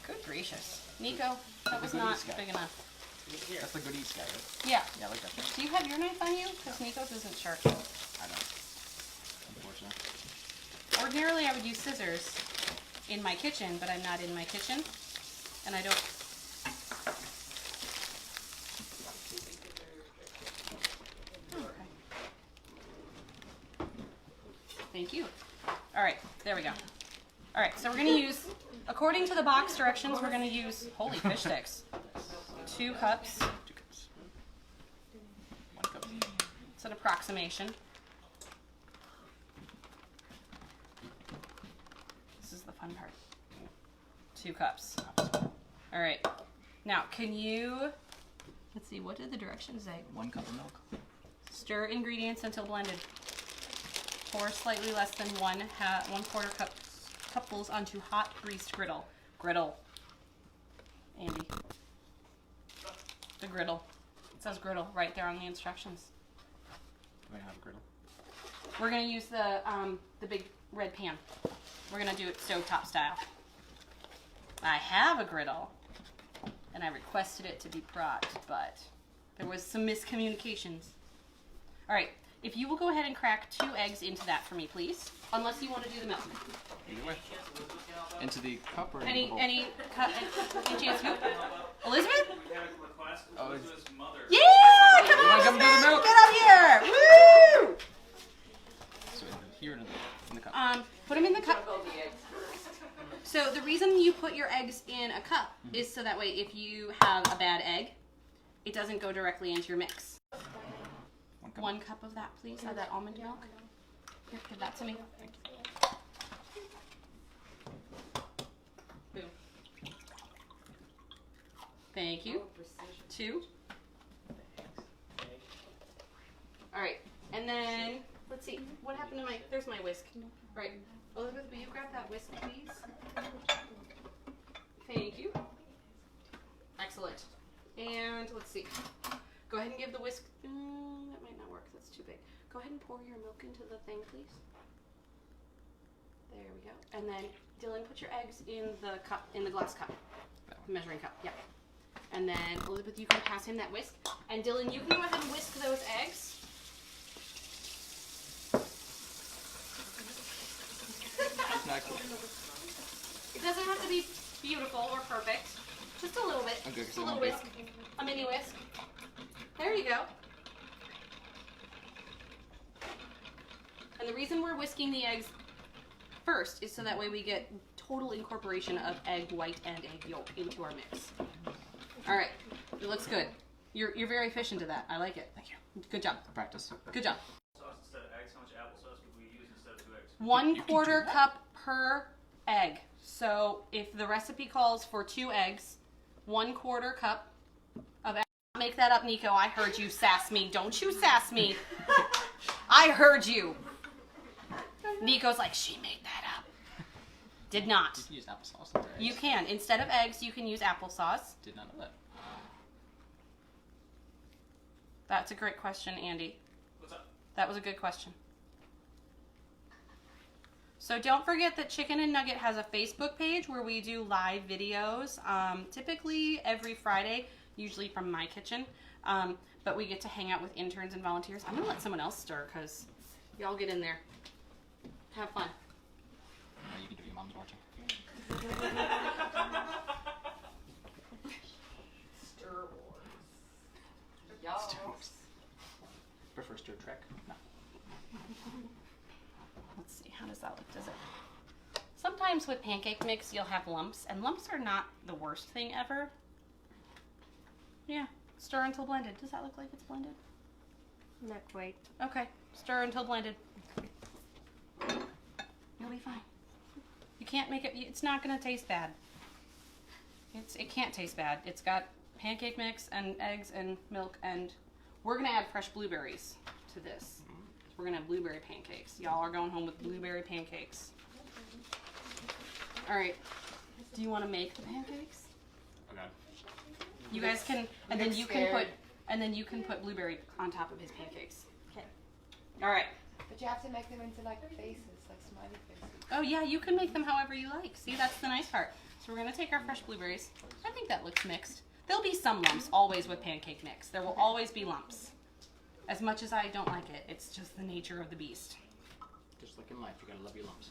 Good gracious. Nico, that was Good not East guy. big enough. That's the good East guy, right? Yeah. Yeah, I like that. Do you have your knife on you? Because Nico's isn't sharp. I don't. Unfortunately. Ordinarily, I would use scissors in my kitchen, but I'm not in my kitchen, and I don't. Okay. Thank you. All right, there we go. All right, so we're gonna use, according to the box directions, we're gonna use, holy fish sticks, 2 cups. 2 cups. 1 cup. It's an approximation. This is the fun part. 2 cups. All right. Now, can you, let's see, what did the directions say? 1 cup of milk. Stir ingredients until blended. Pour slightly less than 1/4 cup cupfuls onto hot greased griddle. Griddle. Andy. The griddle. It says griddle right there on the instructions. Do I have a griddle? We're gonna use the big red pan. We're gonna do it stovetop style. I have a griddle, and I requested it to be brought, but there was some miscommunications. All right, if you will go ahead and crack 2 eggs into that for me, please. Unless you want to do the milk. Either way. Into the cup or Any the bowl? any chance you? Elizabeth? We have a request. Oh, Elizabeth's mother. Yeah! Come You on, wanna come do the Elizabeth! milk? Get up here! Woo! So here in the cup. Put them in the cup. Juggle the eggs. So the reason you put your eggs in a cup is so that way if you have a bad egg, it doesn't go directly into your mix. 1 cup of that, please, of that almond milk. Here, give that to me. Boom. Thank you. 2. All right, and then let's see. What happened to my? There's my whisk. All right, Elizabeth, will you grab that whisk, please? Thank you. Excellent. And let's see. Go ahead and give the whisk. That might not work. That's too big. Go ahead and pour your milk into the thing, please. There we go. And then Dylan, put your eggs in the cup, in the glass cup, the measuring cup. Yep. And then Elizabeth, you can pass him that whisk. And Dylan, you can go ahead and whisk those eggs. It doesn't have to be beautiful or perfect. Just a little bit. Okay, Just a little whisk. A mini whisk. There you go. And the reason we're whisking the eggs first is so that way we get total incorporation of egg white and egg yolk into our mix. All right, it looks good. You're very efficient at that. I like it. Thank you. Good job. Practice. Good job. Sauce instead of eggs. How much applesauce would we use instead of 2 eggs? 1/4 cup per egg. So if the recipe calls for 2 eggs, 1/4 cup of eggs. Make that up, Nico. I heard you sass me. Don't you sass me. I heard you. Nico's like, she made that up. Did not. You can use applesauce in your eggs. You can. Instead of eggs, you can use applesauce. Did not know that. That's a great question, Andy. What's up? That was a good question. So don't forget that Chicken and Nugget has a Facebook page where we do live videos, typically every Friday, usually from my kitchen. But we get to hang out with interns and volunteers. I'm going to let someone else stir because y'all get in there. Have fun. You can do it. Your mom's watching. Stir Wars. Prefer Stir Trek? No. Let's see, how does that look? Does it? Sometimes with pancake mix, you'll have lumps, and lumps are not the worst thing ever. Yeah, stir until blended. Does that look like it's blended? Not quite. Okay, stir until blended. You'll be fine. You can't make it, it's not gonna taste bad. It can't taste bad. It's got pancake mix and eggs and milk, and we're gonna add fresh blueberries to this. We're gonna have blueberry pancakes. Y'all are going home with blueberry pancakes. All right, do you wanna make the pancakes? Okay. You guys can, and then you can put blueberry on top of his pancakes. Okay. All right. But you have to make them into like faces, like smiley faces. Oh yeah, you can make them however you like. See, that's the nice part. So we're gonna take our fresh blueberries. I think that looks mixed. There'll be some lumps always with pancake mix. There will always be lumps. As much as I don't like it, it's just the nature of the beast. Just like in life, you gotta love your lumps.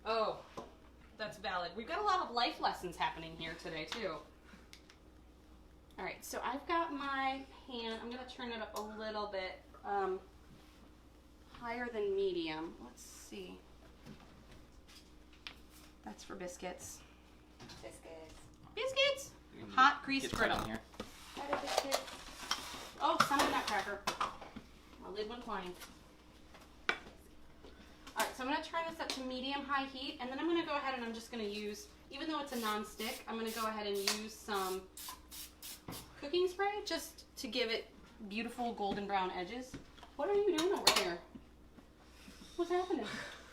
Oh, that's valid. We've got a lot of life lessons happening here today too. All right, so I've got my pan. I'm gonna turn it up a little bit higher than medium. Let's see. That's for biscuits. Biscuits. Biscuits. Hot greased griddle. Here. Butter biscuits. Oh, cinnamon nutcracker. My lid went flying. Alright, so I'm going to turn this up to medium-high heat, and then I'm going to go ahead and I'm just going to use, even though it's a non-stick, I'm going to go ahead and use some cooking spray just to give it beautiful golden brown edges. What are you doing over here? What's happening?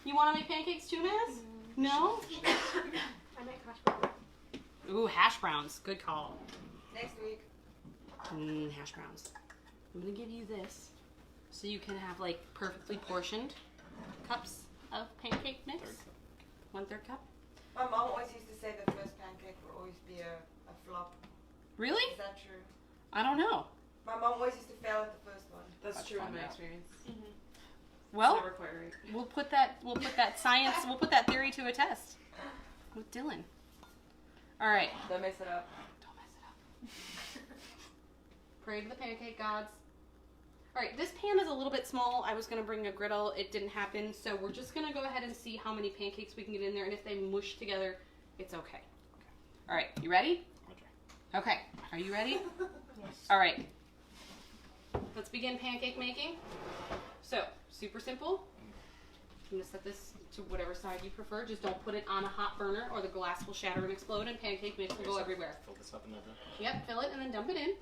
You want to make pancakes too, Maz? No? I make hash browns. Ooh, hash browns. Good call. Next week. Hash browns. I'm gonna give you this so you can have like perfectly portioned cups of pancake mix. 1/3 cup. My mom always used to say the first pancake will always be a flop. Really? Is that true? I don't know. My mom always used to fail at the first one. That's true in find my out. experience. Well, Never quite right. we'll put that science, we'll put that theory to a test with Dylan. All right. Don't mess it up. Don't mess it up. Pray to the pancake gods. All right, this pan is a little bit small. I was gonna bring a griddle. It didn't happen, so we're just gonna go ahead and see how many pancakes we can get in there, and if they mush together, it's okay. All right, you ready? Okay, are you ready? Yes. All right. Let's begin pancake making. So, super simple. I'm gonna set this to whatever side you prefer. Just don't put it on a hot burner or the glass will shatter and explode and pancake mix will go everywhere. Fill this up and then. Yep, fill it and then dump it in.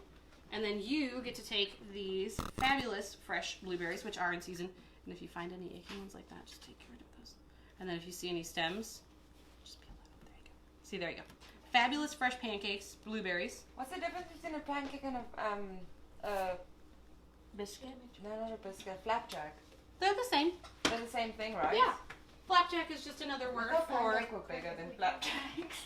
And then you get to take these fabulous fresh blueberries, which are in season. And if you find any icky ones like that, just take rid of those. And then if you see any stems, just peel that up. There you go. See, there you go. Fabulous fresh pancakes, blueberries. What's the difference between a pancake and a Biscuit. no, not a biscuit, a flapjack? They're the same. They're the same thing, right? Yeah. Flapjack is just another I word thought for... pancake were bigger than flapjacks.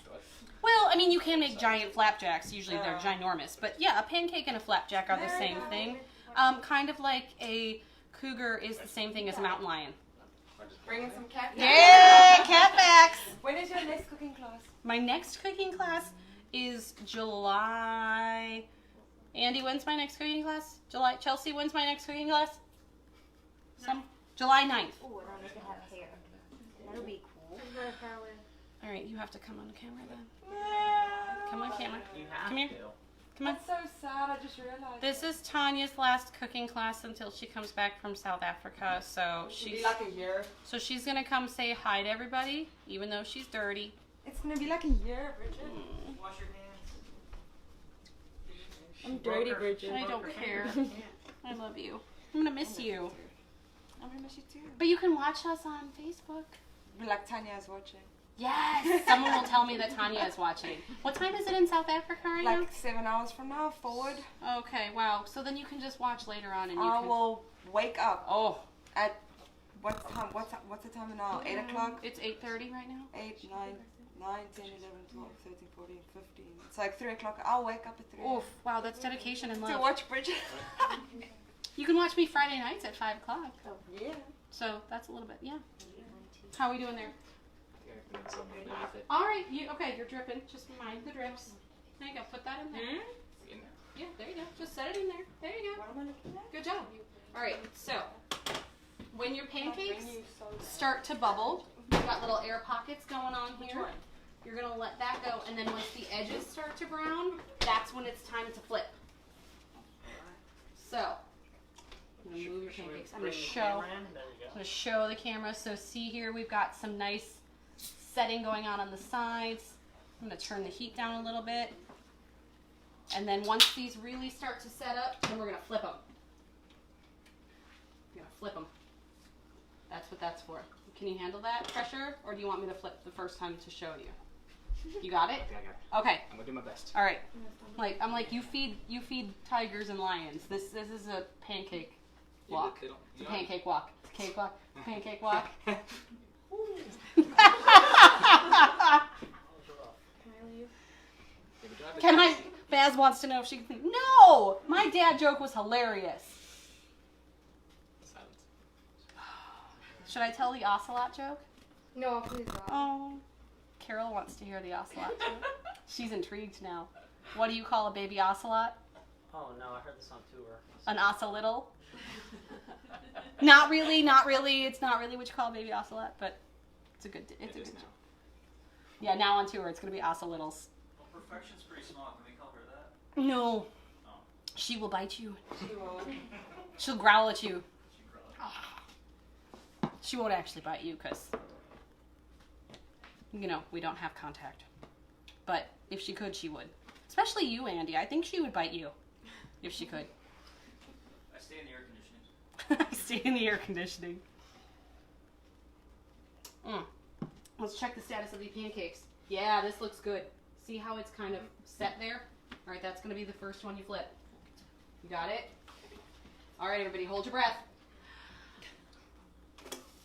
Well, I mean, you can make giant flapjacks. Usually they're Oh. ginormous. But yeah, a pancake and a flapjack are the Very same nice. thing. Kind of like a cougar is the same thing as a mountain lion. Bringing some cat. Yay, catbacks! When is your next cooking class? My next cooking class is July. Andy, when's my next cooking class? July. Chelsea, when's my next cooking class? July 9th. Oh, and I need to have hair. That'll be cool. All right, you have to come on camera then. Come on camera. You have Come here. to. Come on. That's so sad. I just realized. This is Tanya's last cooking class until she comes back from South Africa. So It'll be she's like a year. gonna come say hi to everybody, even though she's dirty. It's gonna be like a year, Bridget. Wash your hands. I'm dirty, Bridget. I don't care. I love you. I'm gonna miss you. I'm gonna miss you too. But you can watch us on Facebook. Be like Tanya is watching. Yes. Someone will tell me that Tanya is watching. What time is it in South Africa right Like 7 hours from now, forward. now? Okay. Wow. So then you can just watch later on, and you I can. will wake up Oh, at what time? What's the time now? 8 o'clock. it's 8:30 right now. 8, 9, 10, 11, 12, 13, 14, 15. It's like 3 o'clock. I'll wake up at 3. Oof. Wow, that's dedication and To love. watch Bridget. You can watch me Friday nights at 5 o'clock. Yeah. So that's a little bit. Yeah. How are we doing there? All right. You're dripping. Just mind the drips. There you go. Put that in there. Yeah, there you go. Just set it in there. There you go. What am I looking at? Good job. All right. So when your pancakes start to bubble, you've got little air pockets going on here. You're gonna let that go, and then once the edges start to brown, that's when it's time to flip. So I'm gonna move your pancakes. I'm gonna show the camera. So see here, we've got some nice setting going on the sides. I'm gonna turn the heat down a little bit. And then once these really start to set up, then we're gonna flip them. We're gonna flip them. That's what that's for. Can you handle that pressure, or do you want me to flip the first time to show you? You got it? Okay, I got it. Okay. I'm gonna do my best. All right. I'm like you feed tigers and lions. This is a pancake walk. It's a pancake walk. It's a cake walk. Pancake walk. Can I? Baz wants to know if she can. No, my dad joke was hilarious. Should I tell the ocelot joke? No, please don't. Oh, Carol wants to hear the ocelot joke. She's intrigued now. What do you call a baby ocelot? Oh no, I heard this on tour. An ocelotl? Not really. It's not really what you call a baby ocelot, but it's a good. It's a good joke. Yeah, now on tour, it's gonna be ocelotls. Well, Perfection's pretty small. Can we call her that? No. Oh. She will bite you. She will. She'll growl at you. She growled. She won't actually bite you because, we don't have contact. But if she could, she would. Especially you, Andy. I think she would bite you if she could. I stay in the air conditioning. Stay in the air conditioning. Let's check the status of the pancakes. Yeah, this looks good. See how it's kind of set there? All right, that's going to be the first one you flip. You got it? All right, everybody, hold your breath.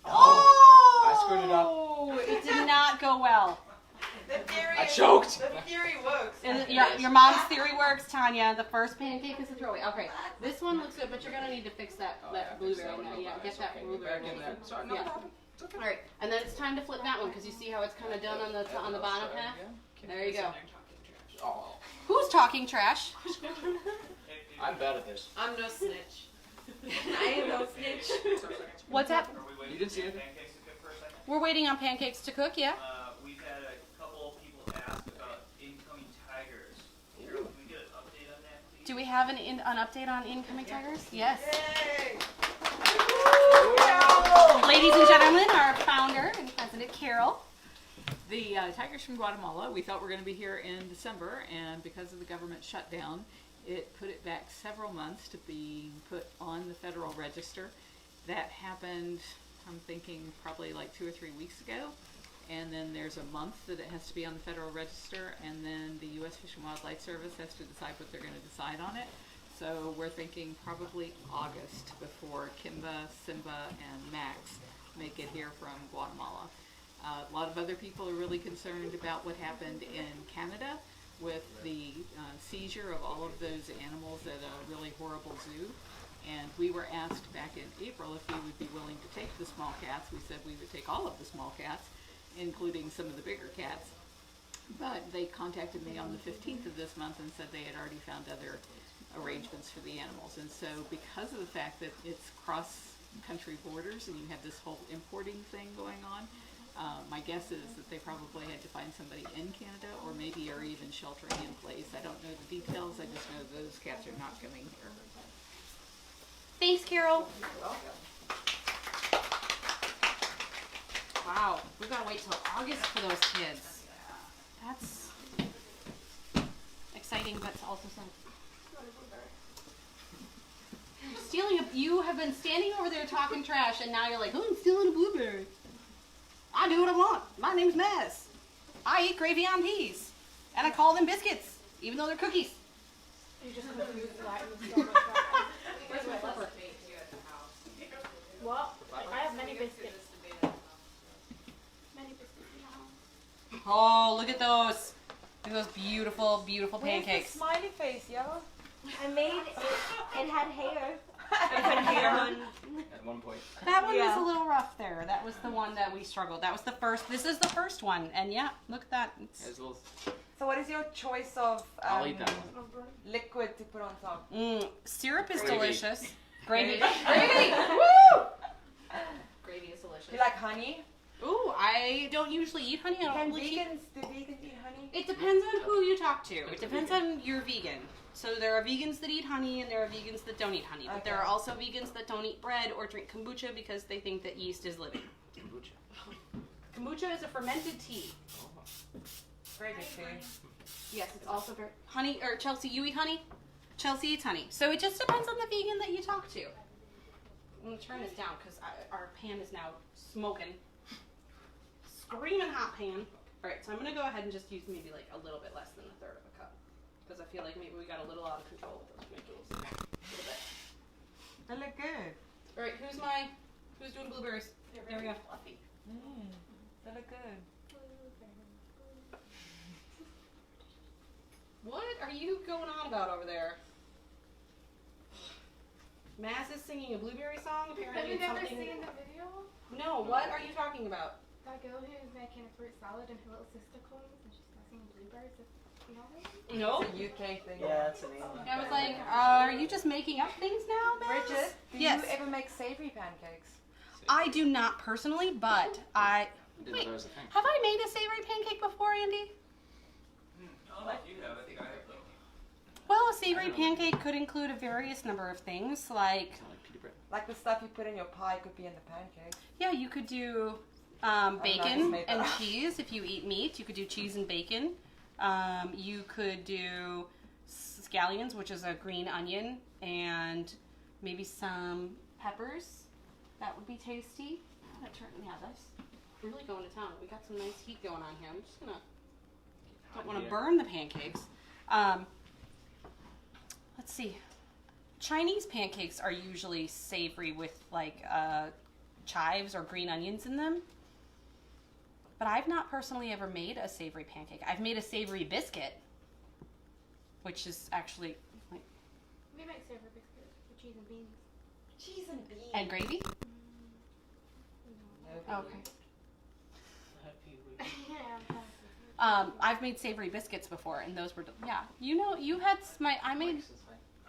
Oh! I screwed it up. Oh, it did not go well. The theory. I choked. The theory works. And your mom's theory works, Tanya. The first pancake is a throwaway. Okay, this one looks good, but you're gonna need to fix that blueberry now. Yeah, get that blueberry. Yeah. All right, and then it's time to flip that one because you see how it's kind of done on the bottom half. There you go. Oh. Who's talking trash? I'm bad at this. I'm no snitch. I am no snitch. What's that? Are we waiting You didn't see for anything? pancakes to cook for a second? We're waiting on pancakes to cook. Yeah. We've had a couple people ask about incoming tigers. Can we get an update on that, please? Do we have an update on incoming tigers? Yes. Yay! Ladies and gentlemen, our founder and president, Carol. The tigers from Guatemala, we thought were going to be here in December, and because of the government shutdown, it put it back several months to be put on the Federal Register. That happened, I'm thinking, probably like 2 or 3 weeks ago. And then there's a month that it has to be on the Federal Register, and then the U.S. Fish and Wildlife Service has to decide what they're going to decide on it. So we're thinking probably August before Kimba, Simba, and Max make it here from Guatemala. A lot of other people are really concerned about what happened in Canada with the seizure of all of those animals at a really horrible zoo. And we were asked back in April if we would be willing to take the small cats. We said we would take all of the small cats, including some of the bigger cats. But they contacted me on the 15th of this month and said they had already found other arrangements for the animals. And so because of the fact that it's cross-country borders and you have this whole importing thing going on, my guess is that they probably had to find somebody in Canada or maybe are even sheltering in place. I don't know the details. I just know those cats are not coming here. Thanks, Carol. Wow, we've got to wait till August for those kids. That's exciting, but also sad. You have been standing over there talking trash, and now you're like, oh, I'm stealing a blueberry. I do what I want. My name's Maz. I eat gravy on peas, and I call them biscuits, even though they're cookies. You just confused that and so much that. Where's my flipper? What? I have many biscuits. Many biscuits in the house. Oh, look at those. Look at those beautiful, beautiful Where's pancakes. the smiley face, yo? I made it. It had hair. At one point. That one was Yeah. a little rough there. That was the one that we struggled. That was the first. This is the first one. And yeah, look at that. It's, There's a little. So what is your choice of I'll eat that one. liquid to put on top? syrup is Gravy. delicious. Gravy. Gravy! Woo! Gravy is delicious. Do you like honey? Ooh, I don't usually eat honey. I don't Can really eat. do vegans eat honey? It depends on who you talk to. It depends on your vegan. So there are vegans that eat honey and there are vegans that don't eat honey. But there are Okay. also vegans that don't eat bread or drink kombucha because they think that yeast is living. Kombucha. Kombucha is a fermented tea. Very good tea. Yes, it's also very honey. Or Chelsea, you eat honey? Chelsea eats honey. So it just depends on the vegan that you talk to. I'm gonna turn this down because our pan is now smoking, screaming hot pan. All right, so I'm gonna go ahead and just use maybe like a little bit less than a third of a cup because I feel like maybe we got a little out of control with those pancakes. A little bit. They look good. All right, who's doing blueberries? There we go. Fluffy. They look good. What are you going on about over there? Maz is singing a blueberry song. Have Apparently, you it's never something. seen the video? No, what are you talking about? That girl who is making a fruit salad and her little sister comes and she's passing blueberries. You know that? No. It's a UK thing. Yeah, it's an alien. I was like, are you just making up things now, Maz? Bridget, do Yes. you ever make savory pancakes? I do not personally, but I. I didn't know Wait, that was a thing. have I made a savory pancake before, Andy? I don't know if you have. I think I have though. Well, a savory pancake could include a various number of things, like Kind of like pita bread. Like the stuff you put in your pie could be in the pancake. yeah, you could do just bacon made that and up. cheese if you eat meat. You could do cheese and bacon. You could do scallions, which is a green onion, and maybe some peppers. That would be tasty. Yeah, this. I'm really going to town. We got some nice heat going on here. I'm just gonna. Don't want to burn the pancakes. Let's see. Chinese pancakes are usually savory with like chives or green onions in them. But I've not personally ever made a savory pancake. I've made a savory biscuit, which is actually like. We make savory biscuits with cheese and beans. Cheese and beans. And gravy. No. Okay. Yeah. I've made savory biscuits before, and those were yeah. You know, you had I made.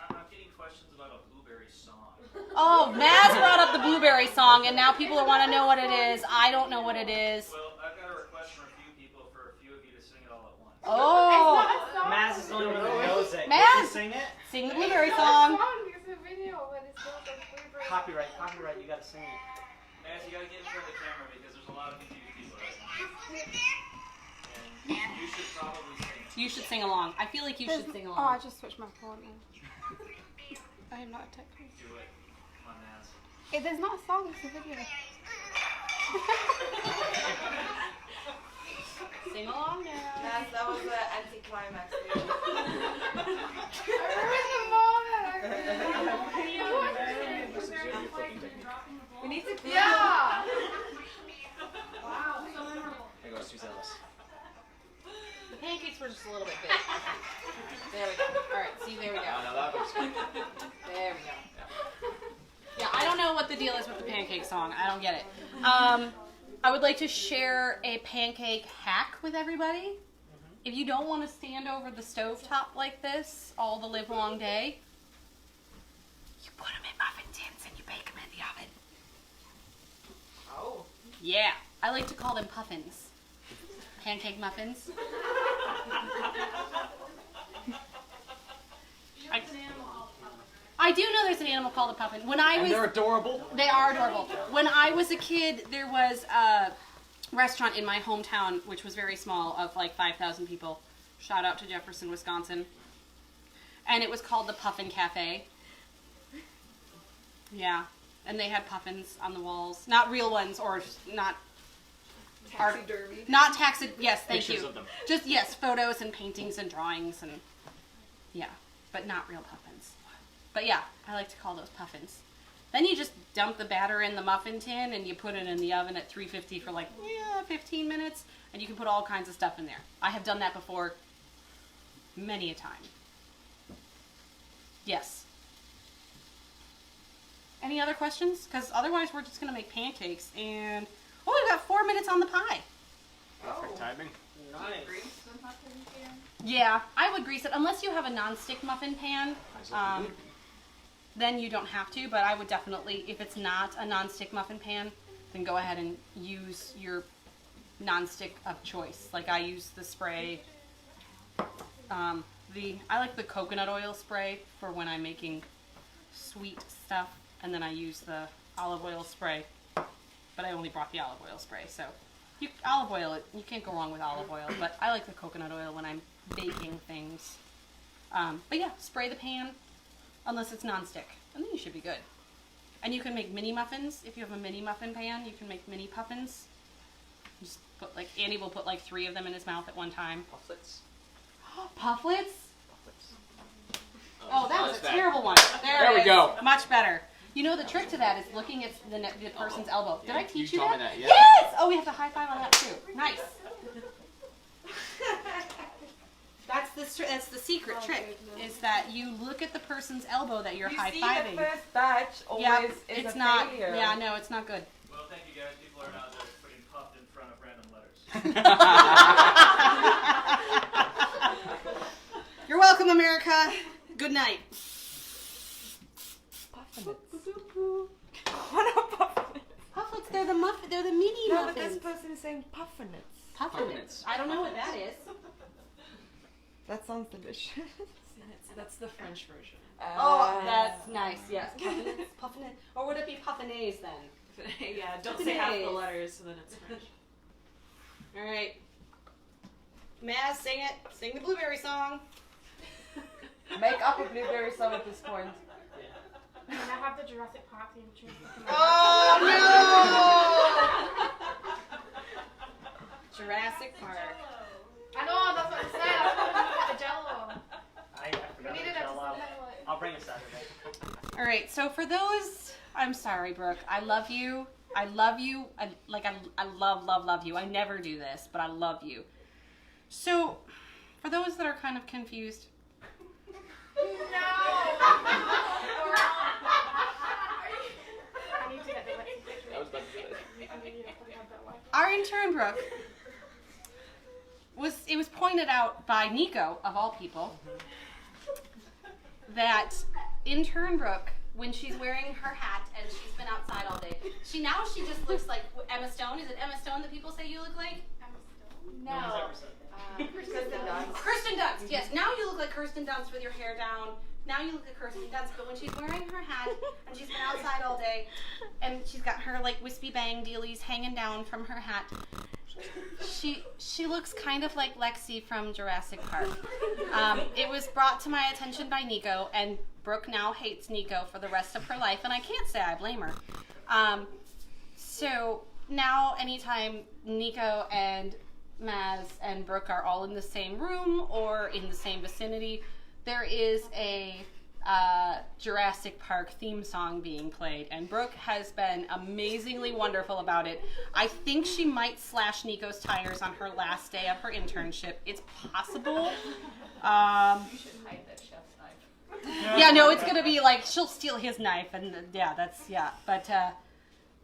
I'm getting questions about a blueberry song. Oh, Maz brought up the blueberry song, and now people want to know what it is. I don't know what it is. Well, I've got a request from a few people for a few of you to sing it all at once. Oh, Maz is the only one that knows it. Maz! Can you sing it? Sing the blueberry song. It's a video, but it's not like blueberry. Copyright, you gotta sing it. Naz, you gotta get in front of the camera because there's a lot of confused people right now. And you should probably sing it. You should sing along. I feel like you should sing Oh, along. I just switched my phone now. I am not a tech person. Do it. Come on, Naz. There's not a song, it's a video. Sing along now. That was an anticlimax. We need to. Yeah! Wow, so memorable. There goes Sue Ellis. The pancakes were just a little bit big. There we go. All right, see, there we go. Now that looks good. There we go. Yeah, I don't know what the deal is with the pancake song. I don't get it. I would like to share a pancake hack with everybody. If you don't want to stand over the stovetop like this all the live long day, you put them in muffin tins and you bake them in the oven. Oh. Yeah, I like to call them puffins. Pancake muffins. I do know there's an animal called a puffin. When I was, they're adorable. they are adorable. When I was a kid, there was a restaurant in my hometown, which was very small, of like 5,000 people. Shout out to Jefferson, Wisconsin. And it was called the Puffin Cafe. Yeah, and they had puffins on the walls. Not real ones, or not... Taxidermy. Not taxi... Yes, thank Pictures you. of them. Just, yes, photos and paintings and drawings and... Yeah, but not real puffins. But yeah, I like to call those puffins. Then you just dump the batter in the muffin tin and you put it in the oven at 350 for like 15 minutes, and you can put all kinds of stuff in there. I have done that before many a time. Yes. Any other questions? Because otherwise we're just going to make pancakes and... Oh, we've got 4 minutes on the pie. Perfect timing. Nice. Yeah, I would grease it unless you have a non-stick muffin pan. Then you don't have to, but I would definitely, if it's not a non-stick muffin pan, then go ahead and use your non-stick of choice. Like I use the spray, I like the coconut oil spray for when I'm making sweet stuff, and then I use the olive oil spray, but I only brought the olive oil spray, so olive oil, you can't go wrong with olive oil, but I like the coconut oil when I'm baking things. But yeah, spray the pan, unless it's non-stick, and then you should be good. And you can make mini muffins. If you have a mini muffin pan, you can make mini puffins. Just put like, Andy will put like 3 of them in his mouth at one time. Pufflets. Pufflets? Pufflets. Oh, that was a terrible one. There it we is. go. Much better. You know, the trick to that is looking at the person's elbow. Did I teach you told that? me that, yeah. Yes! Oh, we have to high five on that too. Nice. That's the secret trick, is that you look at the person's elbow that you're high fiving. The first batch always Yeah, is it's a not. failure. Yeah, no, it's not good. Well, thank you guys. People are now just putting puffed in front of random letters. You're welcome, America. Good night. What are puffins? Pufflets, they're the mini No, but muffins. this person is saying puffinets. Puffins. I don't know what that is. That sounds delicious. That's the French version. Oh, that's nice. Yes, puffinets, puffinet, or would it be puffinaise then? Yeah, don't say half the letters, so then it's French. All right, Maz, sing it. Sing the blueberry song. Make up a blueberry song at this point. And I have the Jurassic Park theme tune. Oh Jurassic Park. I know, that's what I said. I was hoping the Jello. I We forgot needed to it to tell out. highlight. I'll bring it Saturday. All right, so for those, I'm sorry, Brooke. I love you. I love you. I love you. I never do this, but I love you. So, for those that are kind of confused, I need to get the Lexi picture. I was about to say. I need to have that one. our intern Brooke was pointed out by Nico of all people that intern Brooke, when she's wearing her hat and she's been outside all day, she just looks like Emma Stone. Is it Emma Stone that people say you look like? No one's ever said that. Kristen Dunst. Kirsten Dunst, yes. Now you look like Kirsten Dunst with your hair down. Now you look like Kirsten Dunst, but when she's wearing her hat and she's been outside all day and she's got her like wispy bang dealies hanging down from her hat, she looks kind of like Lexi from Jurassic Park. It was brought to my attention by Nico, and Brooke now hates Nico for the rest of her life, and I can't say I blame her. So now anytime Nico and Maz and Brooke are all in the same room or in the same vicinity, there is a Jurassic Park theme song being played, and Brooke has been amazingly wonderful about it. I think she might slash Nico's tires on her last day of her internship. It's possible. You should hide that chef's knife. Yeah, no, it's gonna be like she'll steal his knife, and but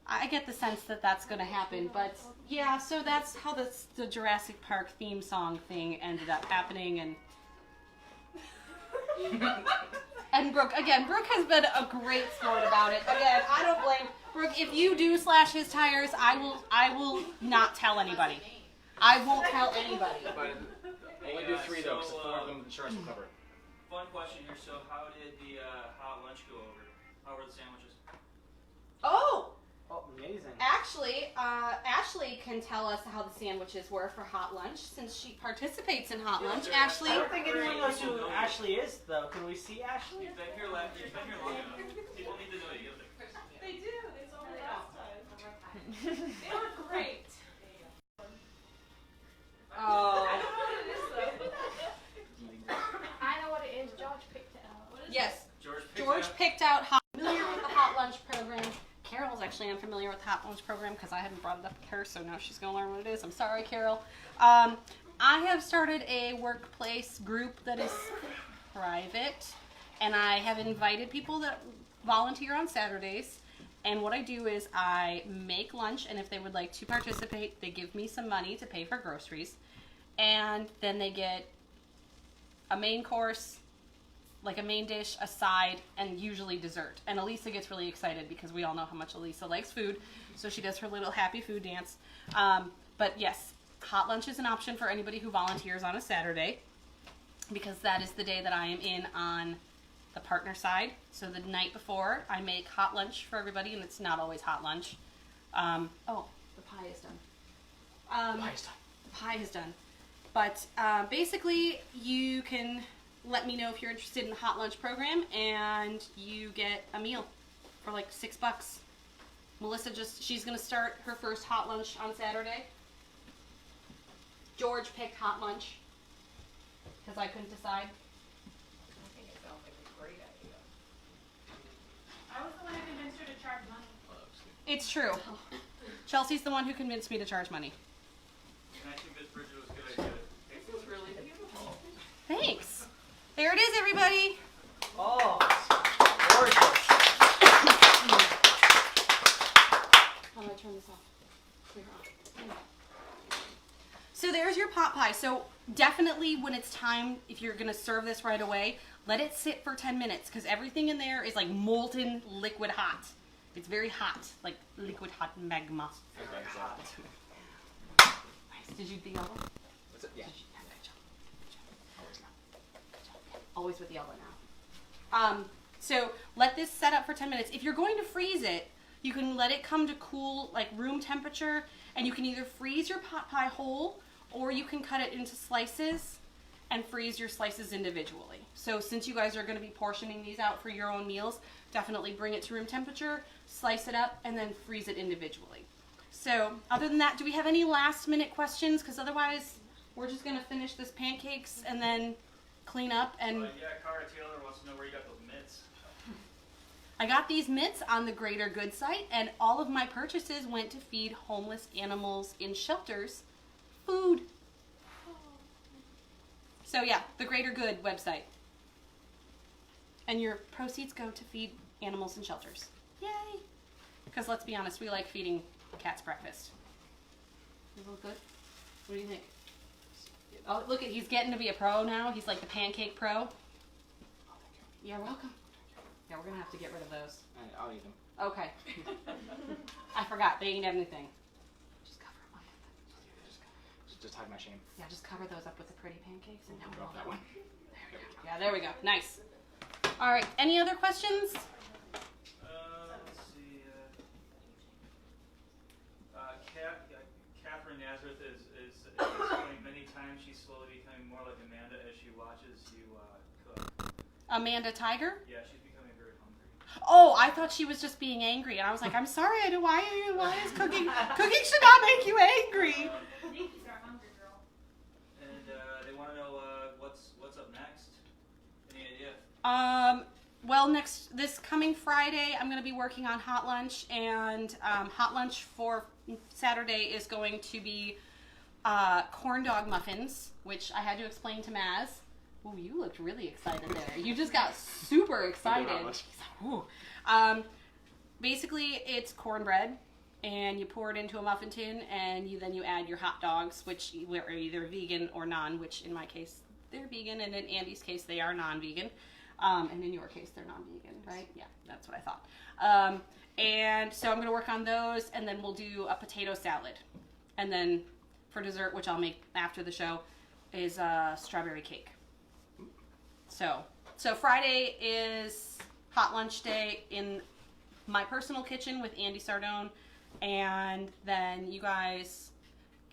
I get the sense that that's gonna happen. But yeah, so that's how the Jurassic Park theme song thing ended up happening, and and Brooke has been a great sport about it. Again, I don't blame Brooke. If you do slash his tires, I will not tell anybody. I won't tell anybody. But only do 3 though, because 4 of them insurance will cover. Fun question here. So, how did the hot lunch go over? How were the sandwiches? Oh, Oh, amazing. actually, Ashley can tell us how the sandwiches were for hot lunch since she participates in hot lunch. Ashley, I don't think anyone knows who Ashley is, though. Can we see Ashley? You've been here long enough. People need to know you. They do. They told me last time. They were great. oh, I don't know what it is though. I know what it is. George picked it out. yes, George picked out familiar with the hot lunch program. Carol's actually unfamiliar with the hot lunch program because I haven't brought it up with her, so now she's gonna learn what it is. I'm sorry, Carol. I have started a workplace group that is private, and I have invited people that volunteer on Saturdays. And what I do is I make lunch, and if they would like to participate, they give me some money to pay for groceries, and then they get a main course, like a main dish, a side, and usually dessert. And Elisa gets really excited because we all know how much Elisa likes food, so she does her little happy food dance. But yes, hot lunch is an option for anybody who volunteers on a Saturday, because that is the day that I am in on the partner side. So the night before, I make hot lunch for everybody, and it's not always hot lunch. Oh, the pie is done. The pie is done. But basically, you can let me know if you're interested in the hot lunch program, and you get a meal for like $6. Melissa she's gonna start her first hot lunch on Saturday. George picked hot lunch because I couldn't decide. I think it sounds like a great idea. I was the one who convinced her to charge money. It's true. Chelsea's the one who convinced me to charge money. And I think this Bridget was a good idea. This is really beautiful. Thanks. There it is, everybody. Oh, gorgeous. How do I turn this off? Clear off. So there's your pot pie. So definitely when it's time, if you're going to serve this right away, let it sit for 10 minutes because everything in there is like molten liquid hot. It's very hot, like liquid hot magma. Nice. Did you do yellow? Yeah. Always with yellow now. So let this set up for 10 minutes. If you're going to freeze it, you can let it come to cool, like room temperature, and you can either freeze your pot pie whole, or you can cut it into slices and freeze your slices individually. So since you guys are going to be portioning these out for your own meals, definitely bring it to room temperature, slice it up, and then freeze it individually. So, other than that, do we have any last minute questions? Because otherwise, we're just going to finish this pancakes and then clean up. And Yeah, Cara Taylor wants to know where you got those mitts. I got these mitts on the Greater Good site, and all of my purchases went to feed homeless animals in shelters food. So yeah, the Greater Good website. And your proceeds go to feed animals in shelters. Yay! Because let's be honest, we like feeding cats breakfast. Does it look good? What do you think? Oh, look at, he's getting to be a pro now. He's like the pancake pro. You're welcome. Yeah, we're gonna have to get rid of those. I'll eat them. Okay. I forgot, they ain't anything. Just cover them up with Just hide my shame. yeah, just cover those up with the pretty pancakes and now Drop that one. There we go. Yeah, there we go. Nice. All right, any other questions? Let's see. Catherine Nazareth is explaining many times she's slowly becoming more like Amanda as she watches you cook. Amanda Tiger? Yeah, she's becoming very hungry. Oh, I thought she was just being angry, and I was like, I'm sorry, I do. Why is cooking should not make you angry? Nikki's our hungry girl. And they want to know what's up next. Any idea? Well, this coming Friday, I'm going to be working on Hot Lunch, and Hot Lunch for Saturday is going to be corn dog muffins, which I had to explain to Maz. Ooh, you looked really excited there. You just got super excited. He's like, ooh. Basically, it's cornbread, and you pour it into a muffin tin, and then you add your hot dogs, which are either vegan or non, which in my case, they're vegan, and in Andy's case, they are non-vegan. And in your case, they're non-vegan, right? Yeah, that's what I thought. And so I'm going to work on those, and then we'll do a potato salad. And then for dessert, which I'll make after the show, is strawberry cake. So Friday is Hot Lunch Day in my personal kitchen with Andy Sardone, and then you guys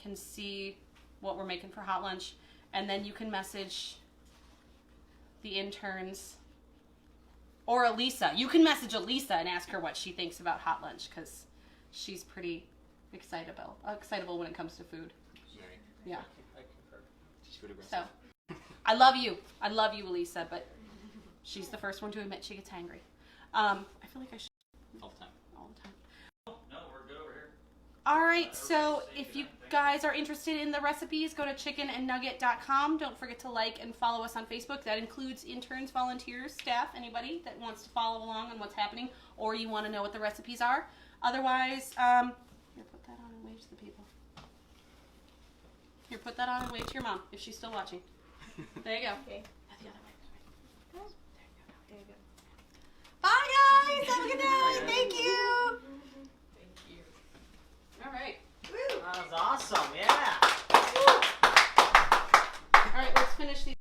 can see what we're making for Hot Lunch, and then you can message the interns or Elisa. You can message Elisa and ask her what she thinks about Hot Lunch, because she's pretty excitable when it comes to food. Yeah. I concur. She's food aggressive. So, I love you, Elisa, but she's the first one to admit she gets hangry. I feel like I should All the time. all the time. No, we're good over here. All right, so if you guys are interested in the recipes, go to chickenandnugget.com. Don't forget to like and follow us on Facebook. That includes interns, volunteers, staff, anybody that wants to follow along on what's happening, or you want to know what the recipes are. Otherwise, here, put that on and wave to the people. Here, put that on and wave to your mom if she's still watching. There you go. Okay. The other way. There you go. Bye, guys. Have a good night. Thank you. Thank you. All right. That was awesome. Yeah.